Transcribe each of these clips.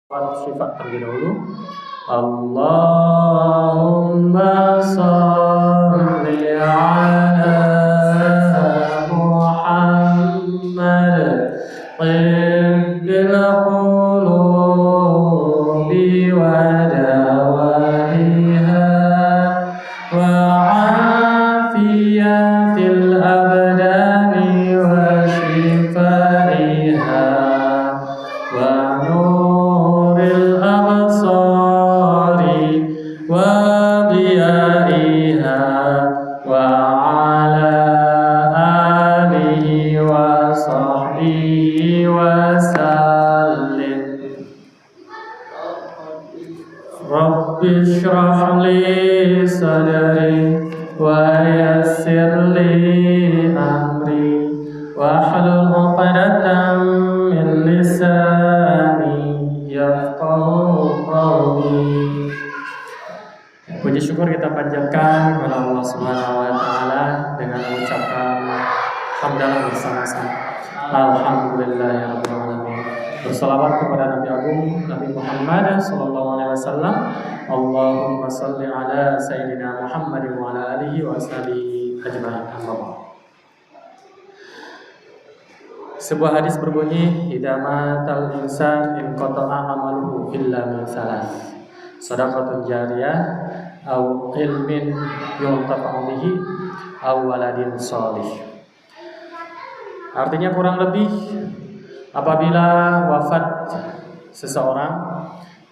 sifat terlebih dahulu. Allahumma sholli ala Muhammad tibbil qulubi wa dawaiha wa afiyatil abdani wa shifaiha wa nuril absari wa diyaiha wa ala alihi wa sahbihi wa sallim. Rabbi shrah li sadri wa yassir li amri wahlul 'uqdatam min lisani yafqahu qawli. Puji syukur kita panjatkan kepada Allah Subhanahu wa taala dengan mengucapkan hamdalah bersama-sama. Alhamdulillahirabbil alamin. Bersalawat kepada Nabi Agung Nabi Muhammad sallallahu alaihi wasallam. Allahumma shalli ala sayyidina Muhammad wa ala alihi wa sahbihi ajma'in. Sebuah hadis berbunyi, idza matal insan in qata'a amaluhu illa min salas. Shadaqatun jariyah aw ilmin yuntafa'u bihi aw waladin shalih. Artinya kurang lebih apabila wafat seseorang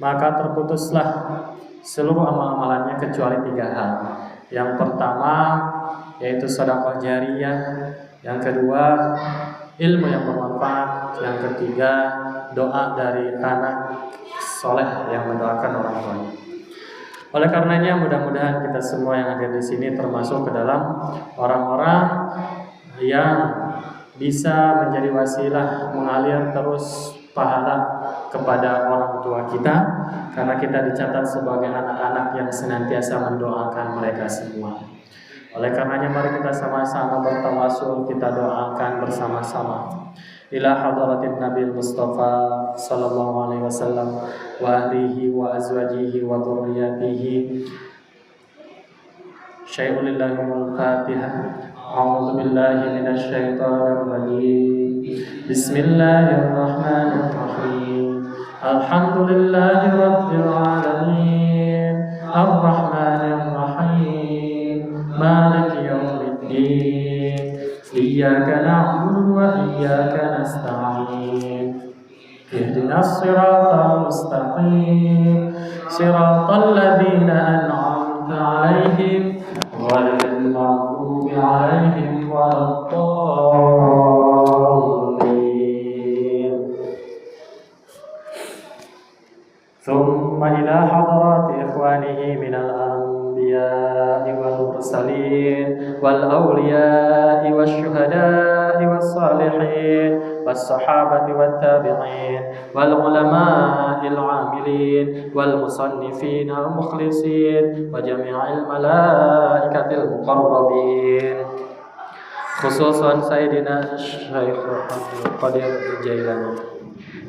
maka terputuslah seluruh amal-amalannya kecuali 3 hal. Yang pertama yaitu sedekah jariyah, yang kedua ilmu yang bermanfaat, yang ketiga doa dari anak soleh yang mendoakan orang tuanya. Oleh karenanya mudah-mudahan kita semua yang hadir di sini termasuk ke dalam orang-orang yang bisa menjadi wasilah mengalir terus pahala kepada orang tua kita, karena kita dicatat sebagai anak-anak yang senantiasa mendoakan mereka semua. Oleh karenanya mari kita sama-sama bertawasul, kita doakan bersama-sama ila hadratin Nabi Mustafa sallallahu alaihi wasallam wa ahlihi wa azwajihi wa dzurriyyatihi. Syai'un lillahil Fatihah. A'udzu billahi minasy syaithanir rajim. Bismillahirrahmanirrahim. Alhamdulillahi rabbil alamin. Arrahmanir rahim. Maliki yaumiddin. Iyyaka na'budu wa iyyaka nasta'in. Ihdinas siratal mustaqim. Siratal ladzina an'amta 'alaihim ghairil maghdubi 'alaihim waladdallin. Thumma ila hadrati ikhwanihi minal anbiya'i wal mursalin wal awliya'i wasyuhada'i was salihin was sahabati wat tabi'in wal ulama'il 'amilin wal musannifin al mukhlisin wa jami'il malaikatil muqarrabin, khususan Sayyidina Syekh Abdul Qadir Jailani.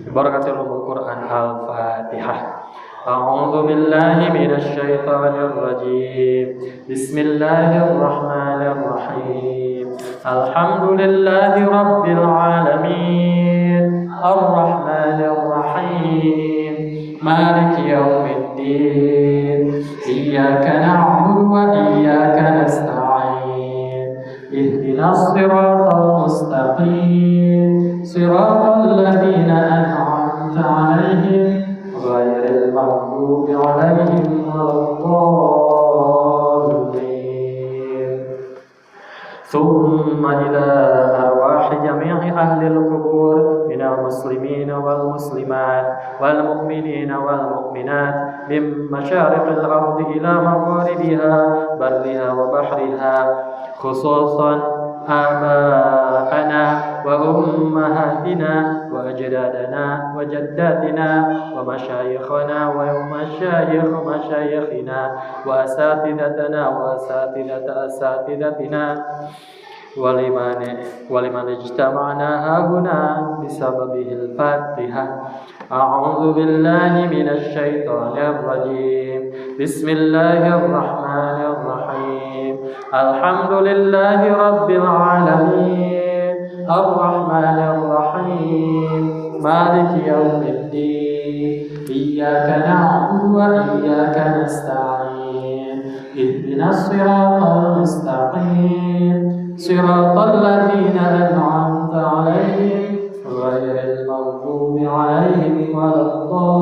Barakatul Quran. Al-Fatihah. A'udzu billahi minasy syaithanir rajim. Bismillahirrahmanirrahim. Alhamdulillahi rabbil alamin. Arrahmanir rahim. Maliki yaumiddin. Iyyaka na'budu wa iyyaka nasta'in. Ihdinas siratal mustaqim. Siratal ladzina an'amta 'alaihim ghairil maghdubi 'alaihim waladdallin. Thumma ila arwahi jami'i ahlil qubur minal muslimin wal muslimat wal mu'minin wal mu'minat min masyariqil ardi ila magharibiha barriha wa bahriha, khususan آباءنا وأمهاتنا وأجدادنا وجداتنا ومشايخنا ومشايخ مشايخنا وأساتذتنا وأساتذة أساتذتنا ولمن اجتمعنا هاهنا بسببه الفاتحة. أعوذ بالله من الشيطان الرجيم بسم الله الرحمن الرحيم الحمد لله رب العالمين الرحمن الرحيم مالك يوم الدين إياك نعبد وإياك نستعين اهدنا الصراط المستقيم صراط الذين أنعمت عليهم غير المغضوب عليهم ولا الضالين.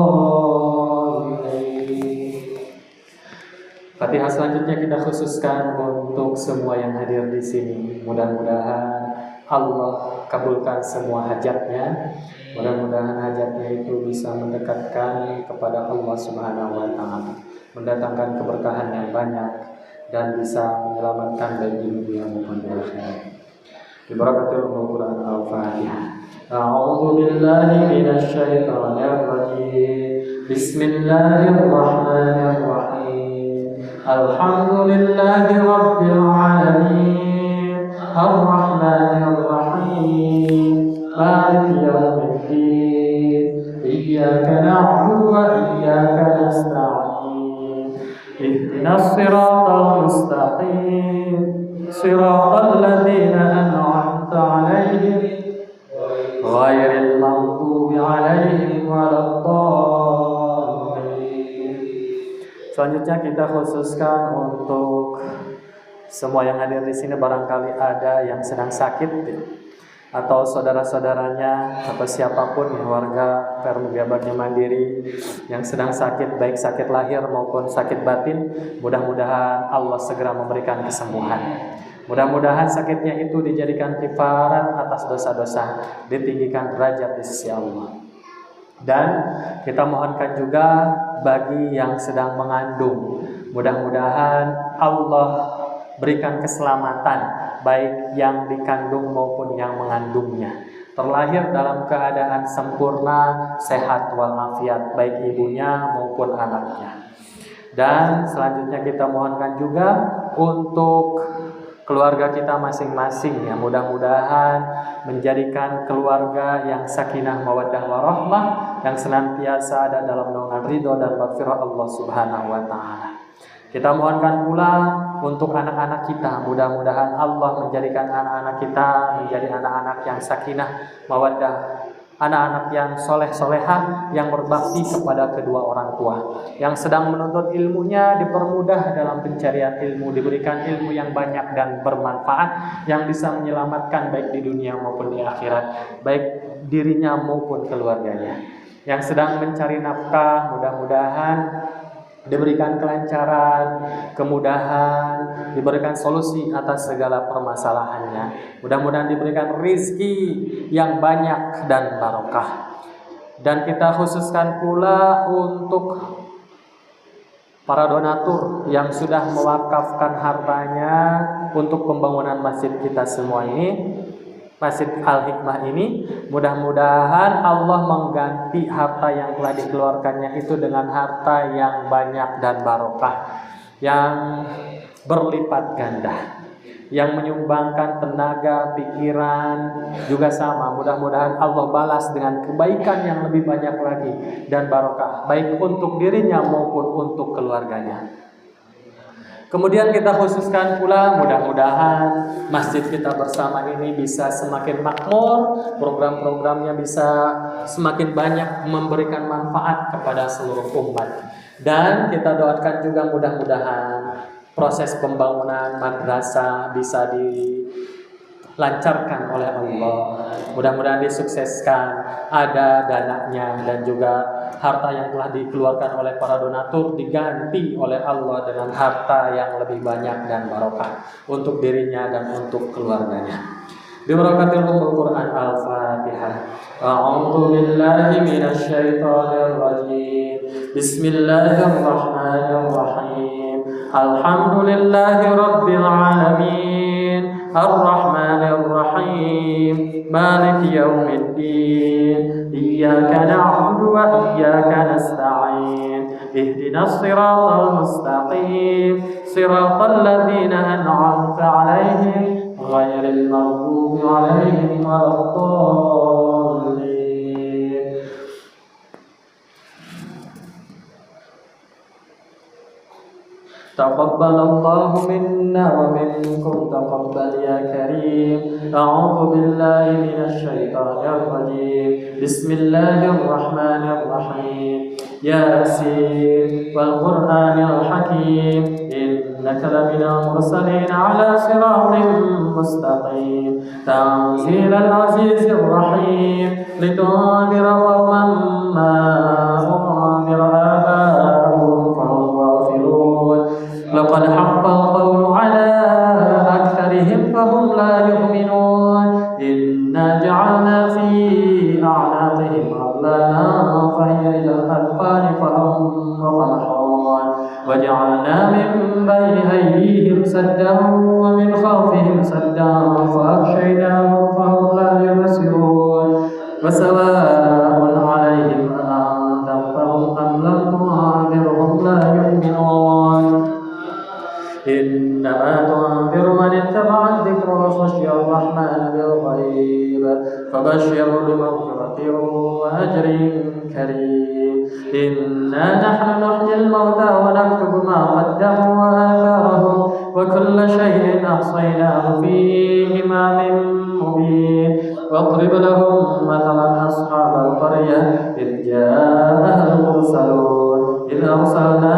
Fatihah selanjutnya kita khususkan untuk semua yang hadir di sini. Mudah-mudahan Allah kabulkan semua hajatnya. Mudah-mudahan hajatnya itu bisa mendekatkan kepada Allah Subhanahu wa taala, mendatangkan keberkahan yang banyak dan bisa menyelamatkan baik di dunia maupun di akhirat. Bibarakatil Quran Al-Fatihah. A'udzu billahi minasy syaithanir rajim. Bismillahirrahmanirrahim. Alhamdulillahi rabbil alamin. Ar-Rahmanir Rahim. Maliki yaumiddin. Iyyaka na'budu wa iyyaka nasta'in. Ihdinas siratal mustaqim. Siratal ladzina an'amta 'alaihim ghairil maghdubi 'alaihim waladdallin. Selanjutnya kita khususkan untuk semua yang hadir di sini, barangkali ada yang sedang sakit atau saudara-saudaranya atau siapapun yang warga Permugia Bakti Mandiri yang sedang sakit, baik sakit lahir maupun sakit batin, mudah-mudahan Allah segera memberikan kesembuhan. Mudah-mudahan sakitnya itu dijadikan kifarat atas dosa-dosa, ditinggikan derajat di sisi Allah. Dan kita mohonkan juga bagi yang sedang mengandung, mudah-mudahan Allah berikan keselamatan baik yang dikandung maupun yang mengandungnya, terlahir dalam keadaan sempurna, sehat walafiat, baik ibunya maupun anaknya. Dan selanjutnya kita mohonkan juga untuk keluarga kita masing-masing, ya, mudah-mudahan menjadikan keluarga yang sakinah mawaddah warahmah, yang senantiasa ada dalam naungan ridho dan maghfirah Allah Subhanahu wa taala. Kita mohonkan pula untuk anak-anak kita, mudah-mudahan Allah menjadikan anak-anak kita menjadi anak-anak yang sakinah mawaddah, anak-anak yang soleh-solehah, yang berbakti kepada kedua orang tua, yang sedang menuntut ilmunya dipermudah dalam pencarian ilmu, diberikan ilmu yang banyak dan bermanfaat, yang bisa menyelamatkan baik di dunia maupun di akhirat, baik dirinya maupun keluarganya. Yang sedang mencari nafkah, mudah-mudahan diberikan kelancaran, kemudahan, diberikan solusi atas segala permasalahannya. Mudah-mudahan diberikan rizki yang banyak dan barokah. Dan kita khususkan pula untuk para donatur yang sudah mewakafkan hartanya untuk pembangunan masjid kita semua ini, Masjid Al-Hikmah ini. Mudah-mudahan Allah mengganti harta yang telah dikeluarkannya itu dengan harta yang banyak dan barokah, yang berlipat ganda, yang menyumbangkan tenaga, pikiran juga sama. Mudah-mudahan Allah balas dengan kebaikan yang lebih banyak lagi dan barokah, baik untuk dirinya maupun untuk keluarganya. Kemudian kita khususkan pula, mudah-mudahan masjid kita bersama ini bisa semakin makmur, program-programnya bisa semakin banyak memberikan manfaat kepada seluruh umat. Dan kita doakan juga mudah-mudahan proses pembangunan madrasah bisa dilancarkan oleh Allah. Mudah-mudahan disukseskan, ada dananya, dan juga harta yang telah dikeluarkan oleh para donatur diganti oleh Allah dengan harta yang lebih banyak dan barokah untuk dirinya dan untuk keluarganya. Bibarakatil Quran Al-Fatihah. A'udzu billahi minasy syaithanir rajim. Bismillahirrahmanirrahim. Alhamdulillahi rabbil alamin. Ar-Rahmanir Rahim. Maliki yaumiddin. Iyyaka na'budu wa iyyaka nasta'in. Ihdinas siratal mustaqim. Siratal ladzina an'amta 'alaihim ghairil maghdubi 'alaihim waladdallin. تقبل الله منا ومنكم تقبل يا كريم. أعوذ بالله من الشيطان الرجيم. بسم الله الرحمن الرحيم. ياسين والقرآن الحكيم إنك لمن المرسلين على صراط مستقيم تنزيل العزيز الرحيم لتنذر قوما ما أنذر آباؤهم فهم غافلون لقد حق القول على أكثرهم فهم لا يؤمنون إنا جعلنا في أعناقهم أغلالا فهي إلى الأذقان فهم مقمحون وجعلنا من بين أيديهم سدا ومن خلفهم سدا فأغشيناهم فهم لا يبصرون وسواء عليهم أأنذرتهم أم لم تنذرهم لا يؤمنون إنما تنذر من اتبع الذكر وخشي الرحمن بالغيب فبشره بمغفرة وأجر كريم. إنا نحن نحيي الموتى ونكتب ما قدموا وآثارهم وكل شيء أحصيناه في إمام مبين. واضرب لهم مثلا أصحاب القرية إذ جاءها المرسلون إذ أرسلنا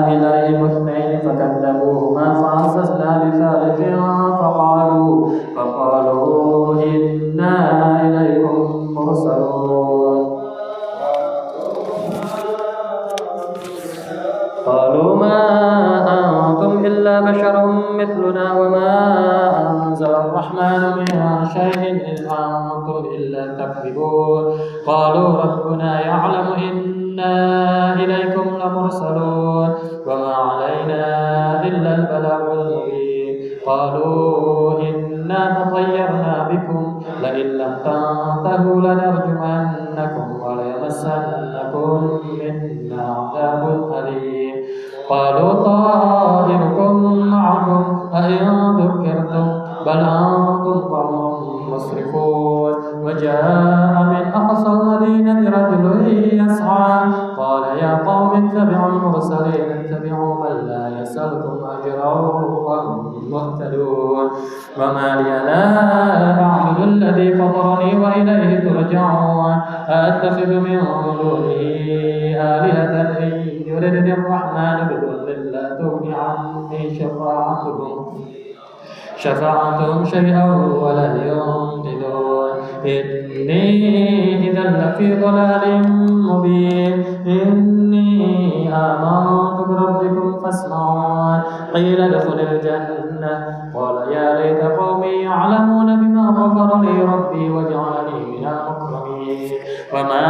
إليهم اثنين فكذبوهما فعززنا بثالث فقالوا إنا إليكم مرسلون. قالوا ما أنتم إلا بشر مثلنا وما أنزل الرحمن من شيء إن أنتم إلا تكذبون. قالوا ربنا يعلم إنا إليكم لمرسلون وما علينا إلا البلاغ المبين. قالوا إنا تطيرنا بكم لئن لم تنتهوا لنرجمنكم وليمسنكم منا عذاب أليم. قالوا طائركم معكم أئن ذكرتم بل أنتم قوم مسرفون. وجاء من أقصى المدينة رجل يسعى قال يا قوم اتبعوا المرسلين اتبعوا من لا يسألكم أجرا وهم مهتدون. وما لي لا أعبد الذي فطرني وإليه ترجعون. أتخذ من دونه آلهة إن يردني الرحمن بضر لا تغن عني شفاعتهم شيئا ولا ينقذون. إني إذا لفي ضلال مبين. إني آمنت بربكم فاسمعون. قيل ادخل الجنة قال يا ليت قومي يعلمون بما غفر لي ربي وجعلني من المكرمين. وما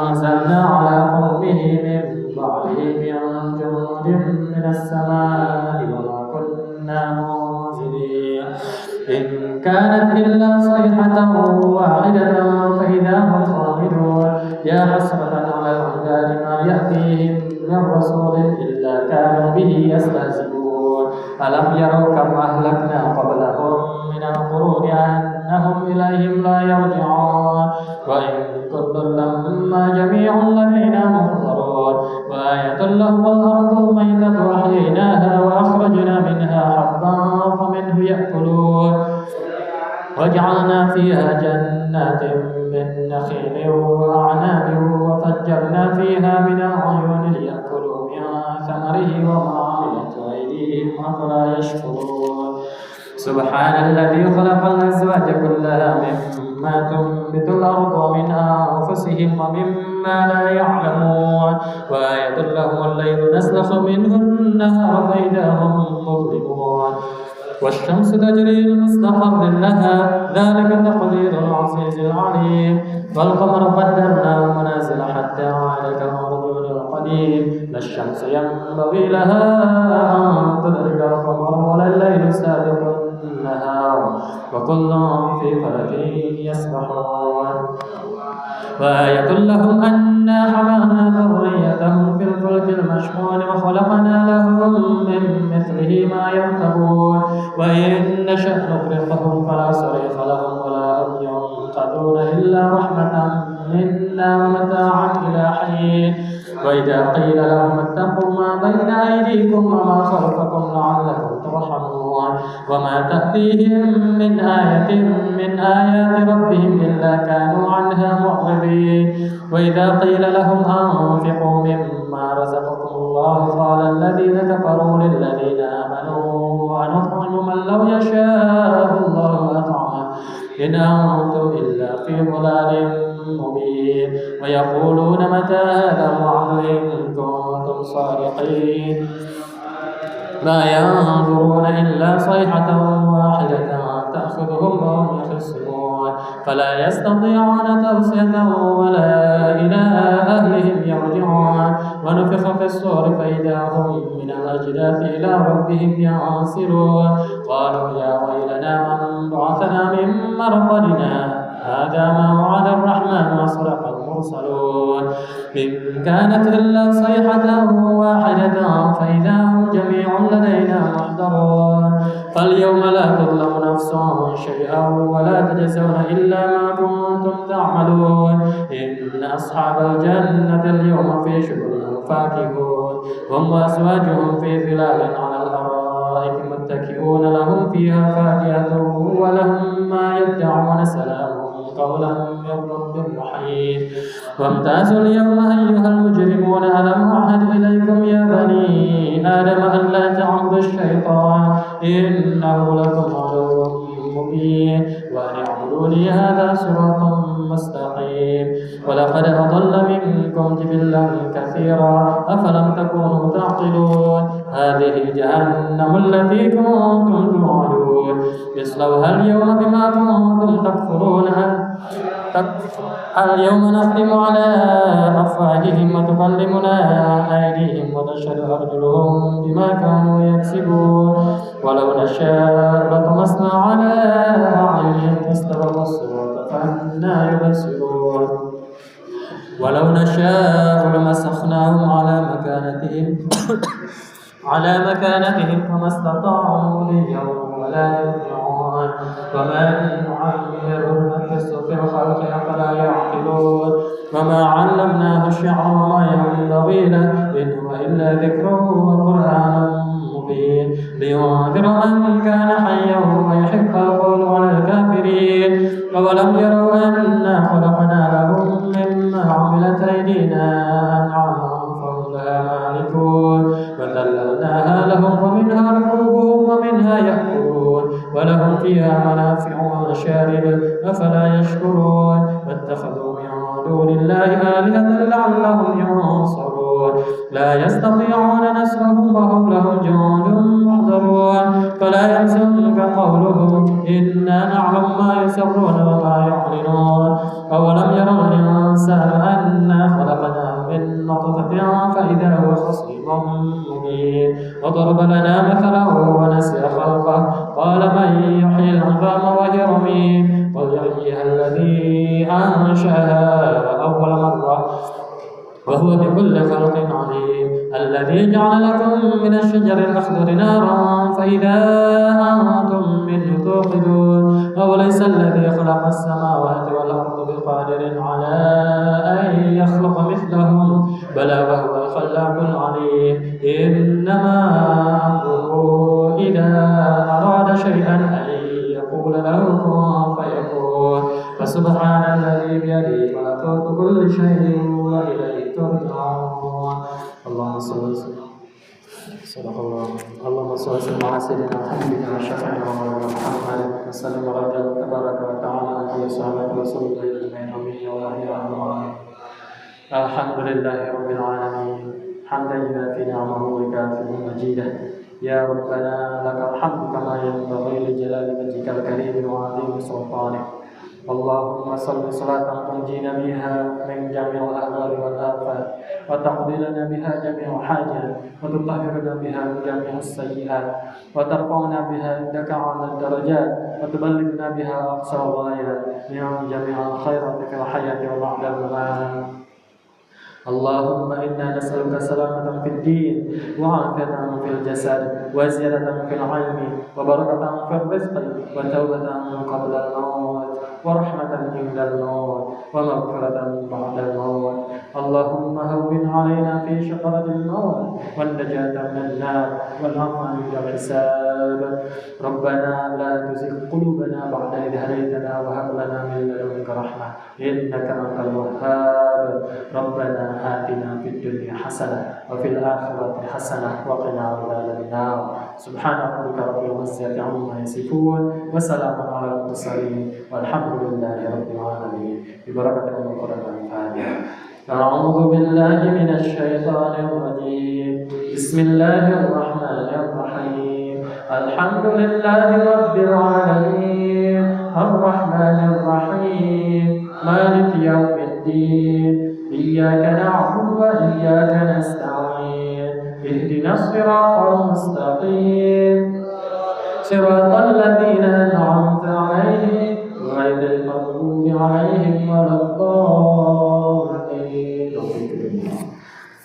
أنزلنا على قومه من بعده من جند من السماء وما كنا منزلين. إن كانت إلا صيحة واحدة فإذا هم خامدون. يا حسرة على العباد ما يأتيهم من رسول إلا كانوا به يستهزئون. ألم يروا كم أهلكنا قبلهم من القرون أنهم إليهم لا يرجعون. وإن كل لما جميع لدينا محضرون. وآية لهم الأرض الميتة أحييناها وأخرجنا منها حبا فمنه يأكلون. وجعلنا فيها جنات من نخيل وأعناب وفجرنا فيها من العيون ليأكلوا من ثمره وما عملت أيديهم أفلا يشكرون. سبحان الذي خلق الأزواج كلها مما تنبت الأرض ومن أنفسهم ومما لا يعلمون. وآية لهم الليل نسلخ منه النهار فإذا هم مظلمون. والشمس تجري لمستقر لها ذلك تقدير العزيز العليم. والقمر قدرناه منازل حتى عاد كالعرجون القديم. لا الشمس ينبغي لها أن تدرك القمر ولا الليل سابق النهار وكل في فلك يسبحون. وآية لهم أنا حملنا ذريتهم في الفلك المشحون وخلقنا لهم من مثله ما يركبون. وإن نشأ نغرقهم فلا صريخ لهم ولا هم ينقذون إلا رحمة منا ومتاعا إلى حين. وإذا قيل لهم اتقوا ما بين أيديكم وما خلفكم لعلكم ترحمون وما تأتيهم من آية من آيات ربهم إلا كانوا عنها معرضين وإذا قيل لهم أنفقوا مما رزقكم الله قال الذين كفروا للذين آمنوا ونطعم من لو يشاء الله أطعمه إن أنتم إلا في ضلال مبين ويقولون متى هذا الوعد إن كنتم صادقين ما ينظرون إلا صيحة واحدة تأخذهم وهم يخصمون فلا يستطيعون توصية ولا إلى أهلهم يرجعون ونفخ في الصور فإذا هم من الأجداث إلى ربهم ينسلون قالوا يا ويلنا من بعثنا من مرقدنا هذا ما وعد الرحمن وصدق المرسلون إن كانت إلا صيحة واحدة فإذا هم جميع لدينا محضرون فاليوم لا تظلم نفس شيئا ولا تجزون إلا ما كنتم تعملون إن أصحاب الجنة اليوم في شغل فاكهون هم وأزواجهم في ظلال على الأرائك متكئون لهم فيها فاكهة ولهم ما يدعون سلام قولا من رب رحيم وامتازوا اليوم أيها المجرمون ألم أعهد إليكم يا بني آدم ألا تعبدوا الشيطان إنه لكم عدو مبين وأن اعبدوني هذا صراط مستقيم ولقد أضل منكم جبلا كثيرا أفلم تكونوا تعقلون هذه جهنم التي كنتم توعدون اصلوها اليوم بما كنتم تكفرون اليوم نختم على أفواههم وتكلمنا أيديهم وتشهد أرجلهم بما كانوا يكسبون ولو نشاء لطمسنا على أعينهم فاستبقوا الصراط فأنى يبصرون ولو نشاء لمسخناهم على مكانتهم فما استطاعوا ليا ولا يرجعون وما نعمرهم نكسه في الخلق أفلا يعقلون وما علمناه الشعر وما ينبغي له إن هو إلا ذكر وقرآن مبين لينذر من كان حيا ويحق القول على الكافرين أولم يروا أنا خلقنا لهم مما عملت أيدينا أنعاما فهم لها مالكون وذللناها لهم ومنها ركوبهم ومنها يأكلون ولهم فيها منافع ومشارب أفلا يشكرون واتخذوا من دون الله آلهة لعلهم ينصرون لا يستطيعون نصرهم وهم لهم جند محضرون فلا يحزنك قولهم إنا نعلم ما يسرون وما يعلنون أولم يرى الإنسان أنا خلقناه من نطفة فإذا هو خصيم مبين وضرب لنا مثلا ونسي خلقه قال من يحيي العظام وهي رميم قل يحييها الذي أنشأها أول مرة وهو بكل خلق عليم الذي جعل لكم من الشجر الأخضر نارا فإذا أنتم منه توقدون أوليس الذي خلق السماوات والأرض بقادر على أن يخلق مثلهم بلى وهو الخلاق العليم إنما أمره إذا أراد شيئا أن يقول له كن فيكون فسبحان الذي بيده ملكوت كل شيء وإليه ترجعون اللهم صل وسلم صدق الله اللهم صل وسلم على سيدنا وحبيبنا وشفيعنا ومولانا محمد وسلم على تبارك وتعالى على صحابه رسول الله اجمعين امين والله الحمد لله رب العالمين حمدا يوافي نعمه ويكافئ مجيده يا ربنا لك الحمد كما ينبغي لجلال وجهك الكريم وعظيم سلطانك اللهم صل صلاة تنجينا بها من جميع الأهوال والآفات وتقضي لنا بها جميع حاجات وتطهرنا بها من جميع السيئات وترفعنا بها عندك أعلى الدرجات وتبلغنا بها أقصى الغايات من جميع الخيرات في الحياة وبعد الممات اللهم إنا نسألك سلامة في الدين وعافية في الجسد وزيادة في العلم وبركة في الرزق وتوبة قبل الموت ورحمة عند الموت ومغفرة بعد الموت اللهم هون علينا في شقرة الموت والنجاة من النار والعفو عند الحساب. ربنا لا تزغ قلوبنا بعد إذ هديتنا وهب لنا من لدنك رحمة إنك أنت الوهاب. ربنا آتنا في الدنيا حسنة وفي الآخرة حسنة وقنا عذاب النار. سبحان ربك رب العزة عما يصفون وسلام على المرسلين والحمد لله رب العالمين. ببركة القرآن الفاتحة. أعوذ بالله من الشيطان الرجيم. بسم الله الرحمن الرحيم. الحمد لله رب العالمين الرحمن الرحيم مالك يوم الدين إياك نعبد وإياك نستعين اهدنا الصراط المستقيم صراط الذين أنعمت عليهم غير المغضوب عليهم ولا الضالين.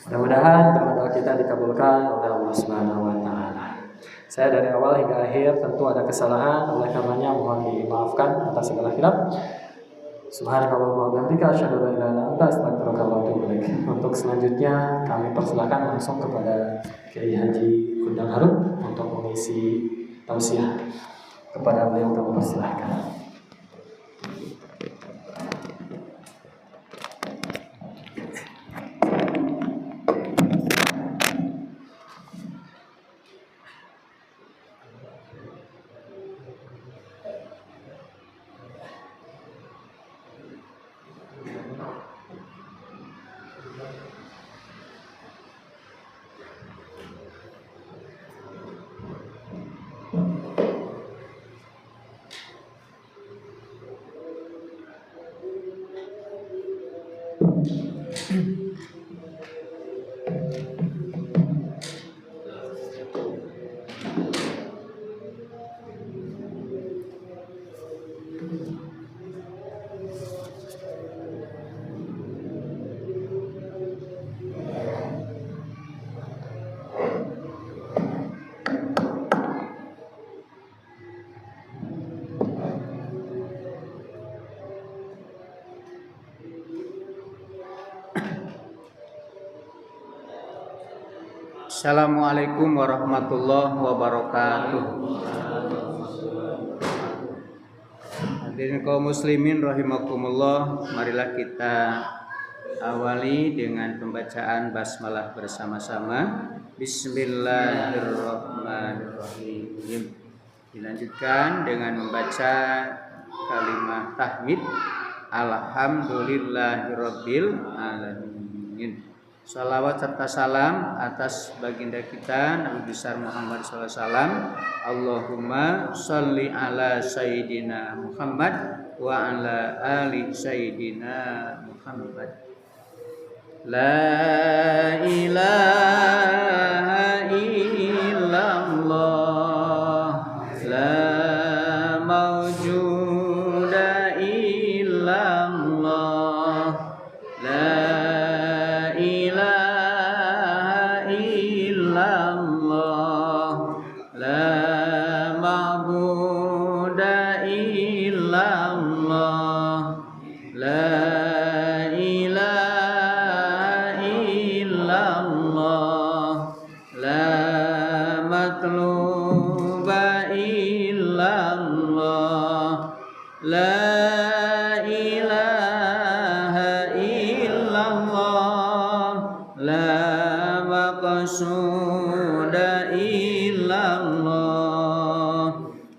Mudah-mudahan doa-doa kita dikabulkan oleh Allah Subhanahu wa taala. Saya dari awal hingga akhir tentu ada kesalahan, oleh karenanya mohon dimaafkan atas segala khilaf. Subhanakallahumma wa bihamdika asyhadu an la ilaha illa anta astaghfiruka wa atubu ilaik. Untuk selanjutnya kami persilakan langsung kepada Kiai Haji Undang Harun untuk mengisi tausiah. Kepada beliau kami persilakan. Assalamualaikum warahmatullahi wabarakatuh. Hadirin kaum muslimin rahimakumullah, marilah kita awali dengan pembacaan basmalah bersama-sama. Bismillahirrahmanirrahim. Dilanjutkan dengan membaca kalimat tahmid alhamdulillahirabbil alamin. Salawat serta salam atas baginda kita Nabi besar Muhammad SAW. Allahumma sholli ala Sayyidina Muhammad wa ala ali Sayyidina Muhammad. La ilaha illallah la mawjuda illallah la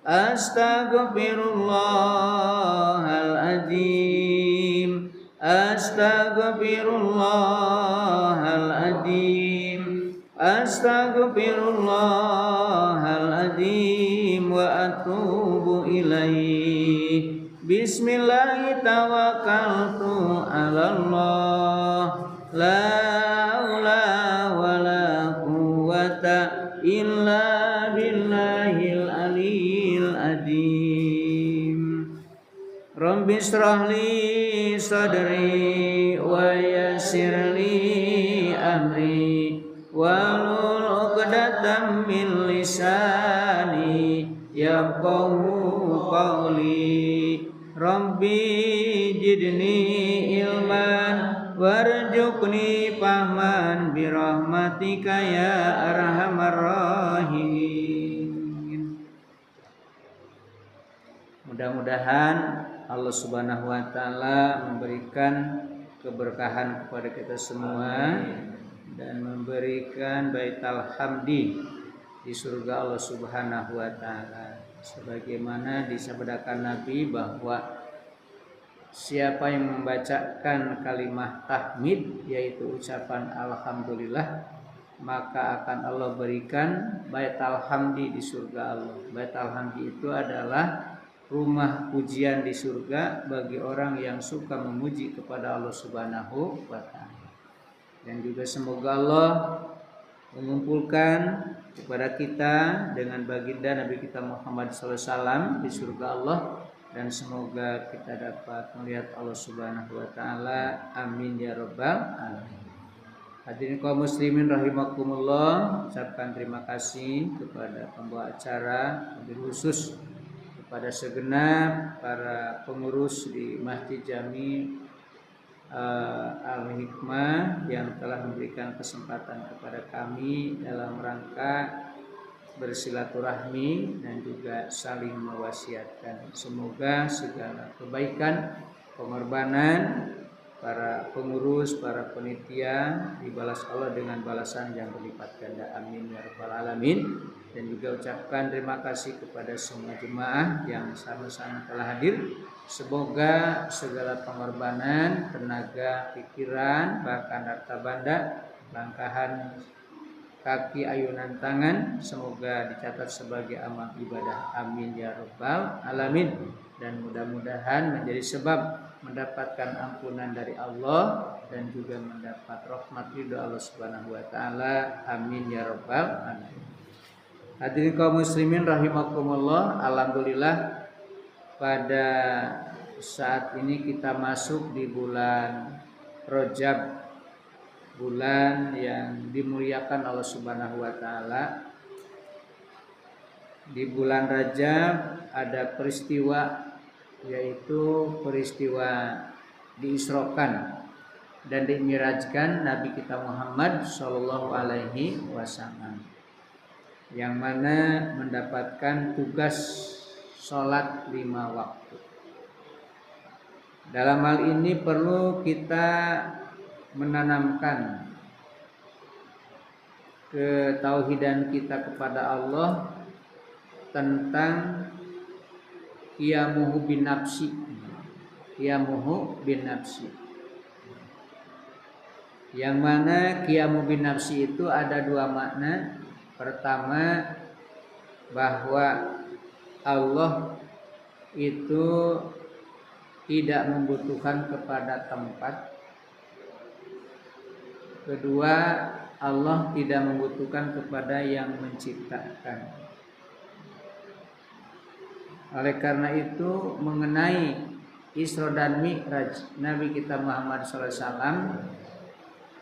Astaghfirullahaladzim, astaghfirullahaladzim, astaghfirullahaladzim wa atubu ilaih. Bismillah tawakkaltu ala Allah, la haula wa la quwwata illa billahil aliyyil azim. Rabbi shrah li sadri wa yassir li amri wahlul 'uqdatam min lisani yafqahu qawli. Rabbi zidni ilman warzuqni warzuqni fahman birahmatika ya arhamar rahimin. Mudah-mudahan Allah Subhanahu wa taala memberikan keberkahan kepada kita semua dan memberikan baital hamdi di surga Allah Subhanahu wa taala. Sebagaimana disabdakan Nabi bahwa siapa yang membacakan kalimat tahmid yaitu ucapan alhamdulillah, maka akan Allah berikan baital hamdi di surga Allah. Baital hamdi itu adalah rumah pujian di surga bagi orang yang suka memuji kepada Allah Subhanahu wa taala. Dan juga semoga Allah mengumpulkan kepada kita dengan baginda Nabi kita Muhammad SAW di surga Allah, dan semoga kita dapat melihat Allah Subhanahu wa taala. Amin ya rabbal alamin. Hadirin kaum muslimin rahimakumullah, ucapkan terima kasih kepada pembawa acara, wabil khusus kepada segenap para pengurus di Masjid Jami Al-Hikmah yang telah memberikan kesempatan kepada kami dalam rangka bersilaturahmi dan juga saling mewasiatkan. Semoga segala kebaikan, pengorbanan para pengurus, para penitia dibalas Allah dengan balasan yang berlipat ganda. Amin ya rabbal alamin. Dan juga ucapkan terima kasih kepada semua jemaah yang sama-sama telah hadir. Semoga segala pengorbanan, tenaga, pikiran, bahkan harta benda, langkahan kaki, ayunan tangan, semoga dicatat sebagai amal ibadah. Amin ya rabbal alamin. Dan mudah-mudahan menjadi sebab mendapatkan ampunan dari Allah dan juga mendapat rahmat ridha Allah Subhanahu wa taala. Amin ya rabbal alamin. Hadirin kaum muslimin rahimakumullah, alhamdulillah pada saat ini kita masuk di bulan Rajab, bulan yang dimuliakan Allah Subhanahu wa taala. Di bulan Rajab ada peristiwa, yaitu peristiwa diisrokan dan dimirajkan Nabi kita Muhammad sallallahu alaihi wasallam, yang mana mendapatkan tugas sholat 5 waktu. Dalam hal ini perlu kita menanamkan ketauhidan kita kepada Allah tentang qiyamuhu bin nafsi. Qiyamuhu bin nafsi, yang mana qiyamu bin nafsi itu ada 2 makna. Pertama, bahwa Allah itu tidak membutuhkan kepada tempat. Kedua, Allah tidak membutuhkan kepada yang menciptakan. Oleh karena itu, mengenai Isra dan Mi'raj Nabi kita Muhammad SAW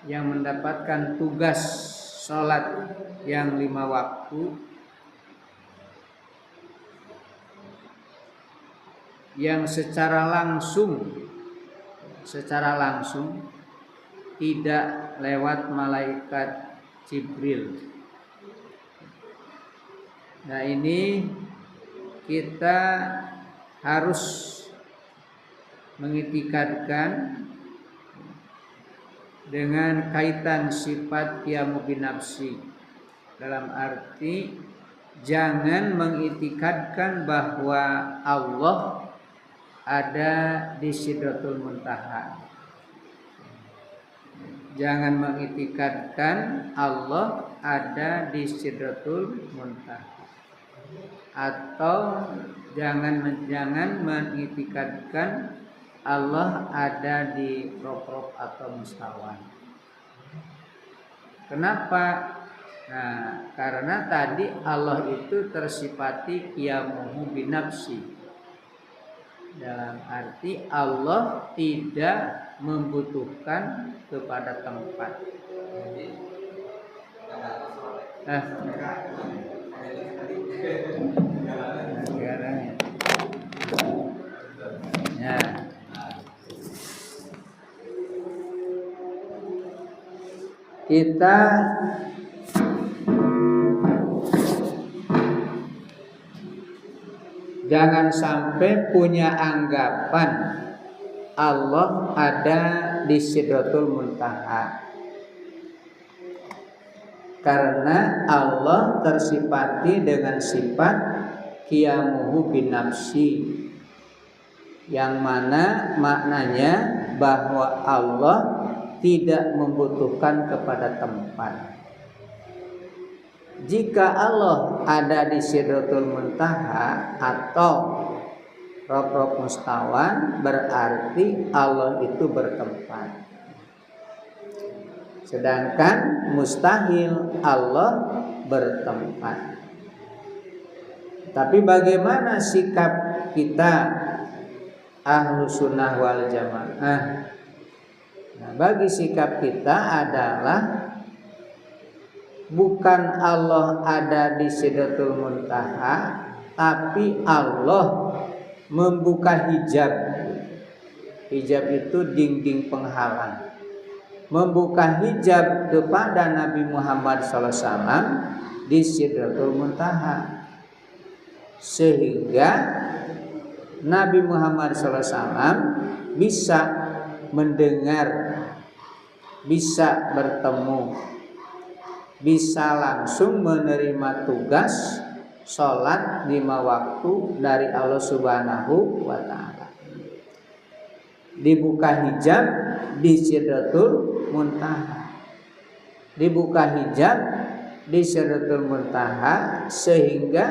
yang mendapatkan tugas sholat yang 5 waktu, yang secara langsung tidak lewat malaikat Jibril. Nah, ini kita harus mengitikadkan dengan kaitan sifat qiyamu bin nafsi, dalam arti jangan mengitikadkan bahwa Allah ada di Sidratul Muntaha. Jangan mengitikadkan Allah ada di Sidratul Muntaha, atau jangan mengitikadkan Allah ada di Rob atau Mustawan. Kenapa? Nah, karena tadi Allah itu tersifati qiyamuhu bin nafsi, dalam arti Allah tidak membutuhkan kepada tempat. kita jangan sampai punya anggapan Allah ada di Sidratul Muntaha. Karena Allah tersifati dengan sifat qiyamuhu binafsi, yang mana maknanya bahwa Allah tidak membutuhkan kepada tempat. Jika Allah ada di Sidratul Muntaha atau Rabb Mustawan, berarti Allah itu bertempat. Sedangkan mustahil Allah bertempat. Tapi bagaimana sikap kita Ahlus Sunnah wal Jamaah? Nah, bagi sikap kita adalah bukan Allah ada di Sidratul Muntaha, tapi Allah membuka hijab. Hijab itu dinding penghalang. Membuka hijab kepada Nabi Muhammad SAW di Sidratul Muntaha, sehingga Nabi Muhammad SAW bisa mendengar, bisa bertemu, bisa langsung menerima tugas sholat 5 waktu dari Allah Subhanahu wa Ta'ala. Dibuka hijab di Sidratul Muntaha, dibuka hijab di Sidratul Muntaha, sehingga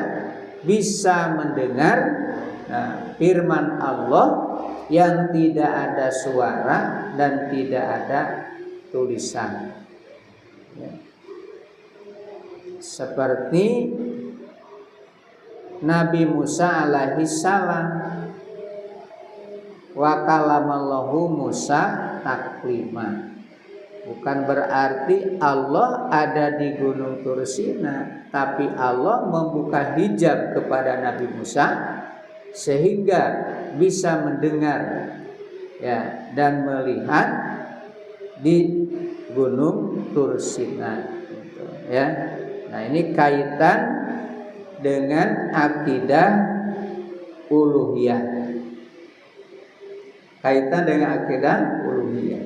bisa mendengar firman Allah yang tidak ada suara dan tidak ada tulisan. Seperti Nabi Musa alaihi salam, wa kalamallahu Musa taklima. Bukan berarti Allah ada di Gunung Tursina, tapi Allah membuka hijab kepada Nabi Musa sehingga bisa mendengar dan melihat di Gunung Tursina. Nah, ini kaitan dengan akidah uluhiyah. Kaitan dengan akidah uluhiyah.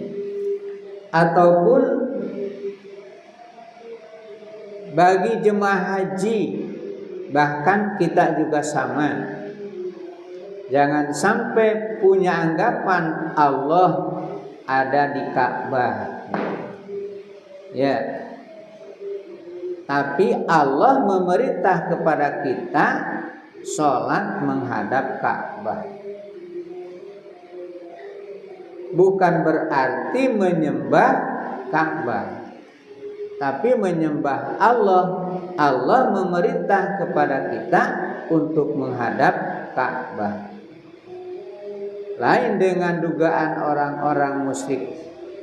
Ataupun bagi jemaah haji, bahkan kita juga sama. Jangan sampai punya anggapan Allah ada di Ka'bah. Tapi Allah memerintah kepada kita sholat menghadap Ka'bah. Bukan berarti menyembah Ka'bah, tapi menyembah Allah. Allah memerintah kepada kita untuk menghadap Ka'bah. Lain dengan dugaan orang-orang musyrik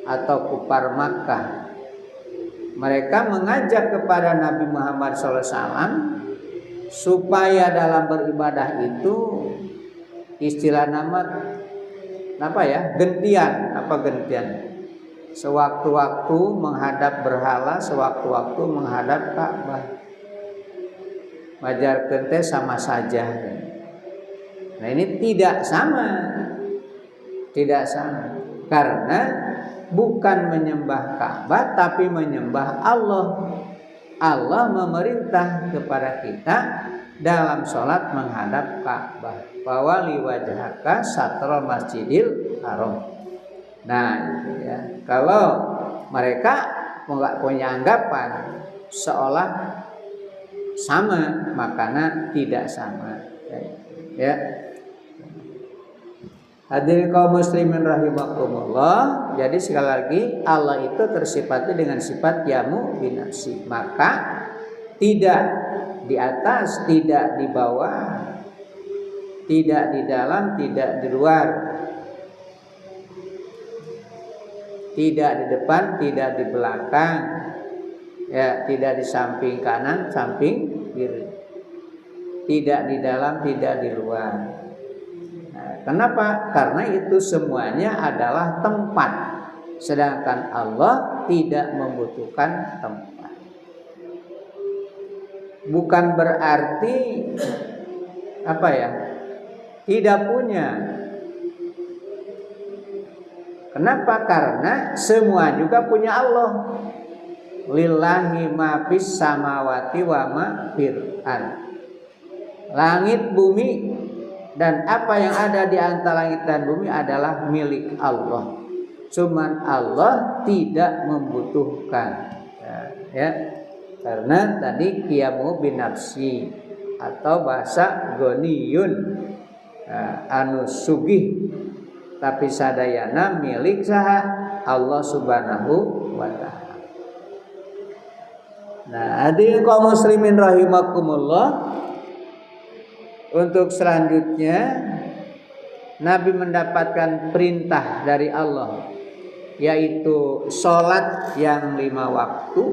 atau kufar Makkah. Mereka mengajak kepada Nabi Muhammad SAW supaya dalam beribadah itu istilah gentian. Sewaktu-waktu menghadap berhala, sewaktu-waktu menghadap Ka'bah. Majar kente sama saja. Nah, ini tidak sama. Tidak sama. Karena bukan menyembah Ka'bah, tapi menyembah Allah. Allah memerintah kepada kita dalam sholat menghadap Ka'bah. Fawali wajhaka satrul masjidil haram. Nah, kalau mereka nggak punya anggapan seolah sama, makanya tidak sama. Hadirin kaum muslimin rahimakumullah. Jadi sekali lagi Allah itu tersifati dengan sifat qiyamu binafsi. Maka tidak di atas, tidak di bawah, tidak di dalam, tidak di luar, tidak di depan, tidak di belakang, tidak di samping kanan, samping kiri, tidak di dalam, tidak di luar. Kenapa? Karena itu semuanya adalah tempat. sedangkan Allah tidak membutuhkan tempat. Bukan berarti tidak punya. Kenapa? Karena semua juga punya Allah. Lillahi ma fis samawati wa ma fil ardh. Langit, bumi, dan apa yang ada di antara langit dan bumi adalah milik Allah. Cuman Allah tidak membutuhkan. Ya. Karena tadi qiyamu binafsi atau bahasa goniyun, anu sugih tapi sadayana milik saha Allah Subhanahu wa ta'ala. Nah, hadirin kaum muslimin rahimakumullah, untuk selanjutnya Nabi mendapatkan perintah dari Allah, yaitu sholat yang 5 waktu,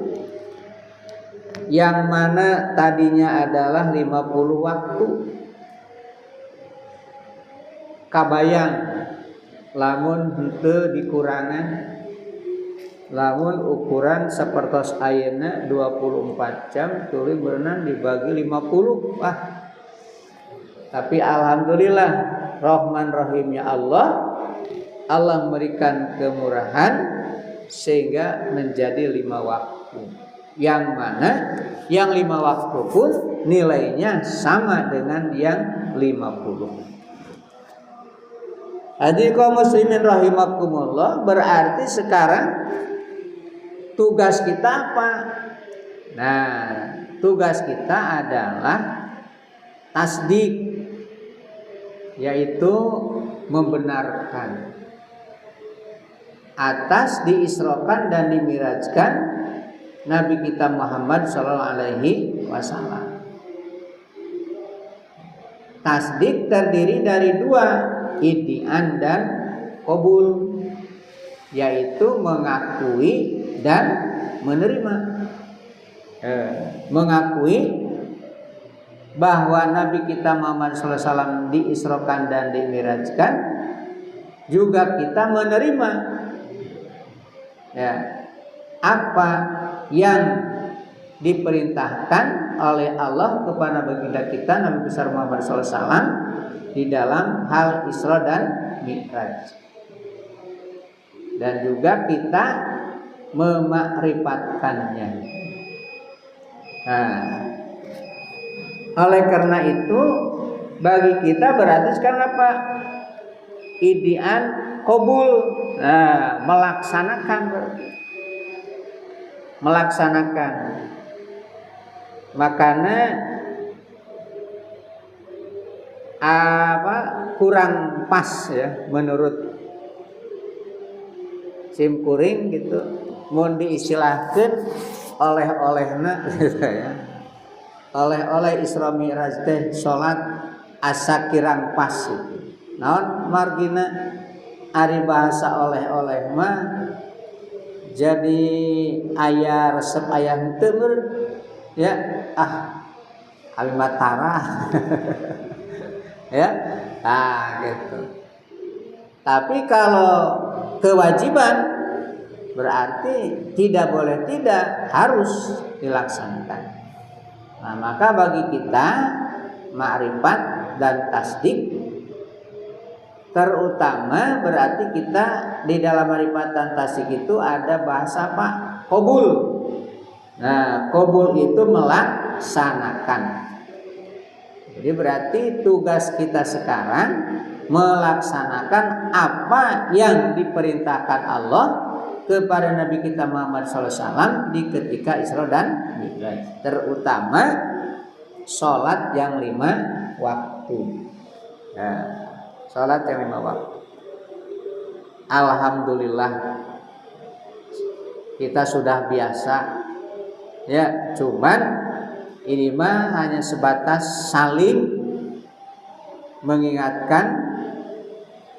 yang mana tadinya adalah 50 waktu. Kabayang lamun henteu dikurangan, lamun ukuran sapertos ayeuna 24 jam tuluy berenang dibagi 50. Tapi alhamdulillah Rahman Rahimnya Allah memberikan kemurahan sehingga menjadi 5 waktu. Yang mana yang 5 waktu pun nilainya sama dengan yang 50. Hadirin kaum muslimin rahimakumullah, berarti sekarang tugas kita apa? Nah, tugas kita adalah tasdik, yaitu membenarkan atas diisrokan dan dimirajkan Nabi kita Muhammad SAW. Tasdik terdiri dari 2, iddi'an dan qabul, yaitu mengakui dan menerima. Mengakui bahwa Nabi kita Muhammad SAW diisrokan dan dimirajkan, juga kita menerima apa yang diperintahkan oleh Allah kepada baginda kita Nabi besar Muhammad SAW di dalam hal Isra dan Mi'raj, dan juga kita memakrifatkannya. Nah, oleh karena itu bagi kita berarti sekarang apa? Idian qabul. Nah, melaksanakan. Makanya kurang pas ya menurut simkuring gitu, mun diistilahkeun oleh-olehna gitu ya. Oleh-oleh Isra Mi'raj teh salat asa kirang pas gitu. Naon margina ari bahasa oleh-oleh mah jadi aya resep aya henteu ya, abi matara. Ya, gitu. Tapi kalau kewajiban berarti tidak boleh tidak, harus dilaksanakan. Nah, maka bagi kita ma'rifat dan tasdik, terutama berarti kita di dalam ma'rifat dan tasdik itu ada bahasa apa? Qabul. Nah, qabul itu melaksanakan. Jadi berarti tugas kita sekarang melaksanakan apa yang diperintahkan Allah kepada Nabi kita Muhammad SAW di ketika Isra dan Mi'raj, terutama sholat yang 5 waktu. Nah, sholat yang 5 waktu. Alhamdulillah kita sudah biasa. Ya, cuman ini mah hanya sebatas saling mengingatkan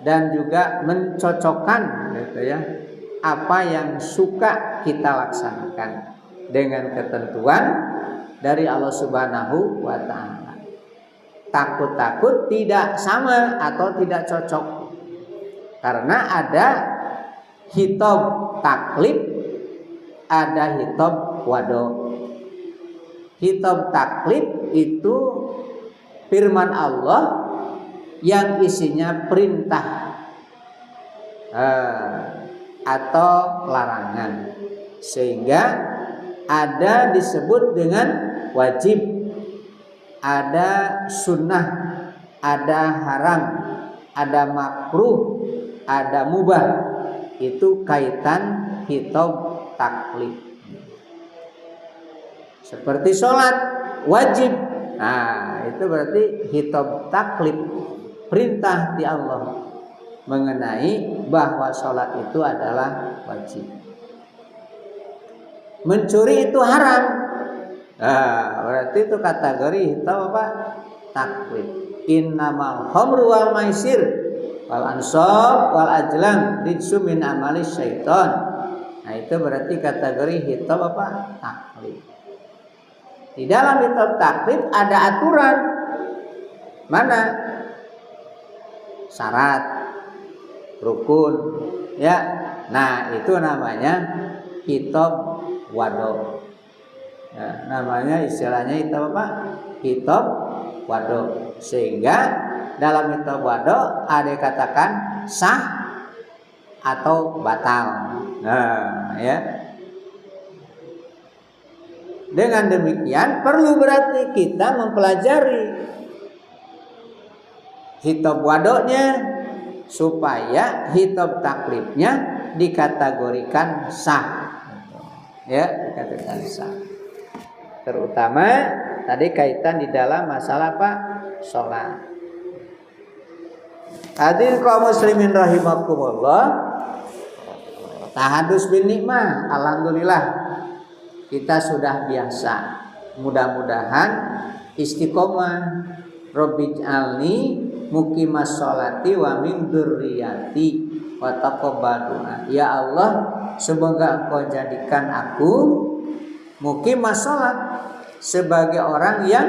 dan juga mencocokkan gitu ya, apa yang suka kita laksanakan dengan ketentuan dari Allah Subhanahu wa ta'ala. Takut-takut tidak sama atau tidak cocok, karena ada Khitab taklif, ada khitab wado. Khitab taklif itu firman Allah yang isinya perintah atau larangan, sehingga ada disebut dengan wajib, ada sunnah, ada haram, ada makruh, ada mubah. Itu kaitan khitab taklif. Seperti sholat wajib, nah itu berarti khitab taklif, perintah di Allah mengenai bahwa sholat itu adalah wajib. Mencuri itu haram, nah berarti itu kategori khitab apa? Taklif. Innamal khamru wal maisir wal ansab wal ajlam rijsum min amali syaiton. Nah itu berarti kategori khitab apa? Taklif. Di dalam khitab taklif ada aturan. Mana? Syarat, rukun, ya. Nah itu namanya khitab wado. Ya, namanya istilahnya khitab apa? Khitab wado. Sehingga dalam khitab wado ada yang katakan sah atau batal. Nah, ya. Dengan demikian perlu berarti kita mempelajari khitab wadonya supaya khitab taklifnya dikategorikan sah. Ya, dikategorikan sah. Terutama tadi kaitan di dalam masalah apa? Sholat. Hadirin kaum muslimin rahimakumullah. Tahadus bin nikmah, alhamdulillah kita sudah biasa. Mudah-mudahan istiqomah. Rabbij'alni muqimas sholati wa min dzurriyyati wa taqabbal du'a. Ya Allah, semoga Engkau jadikan aku muqimas sholat, sebagai orang yang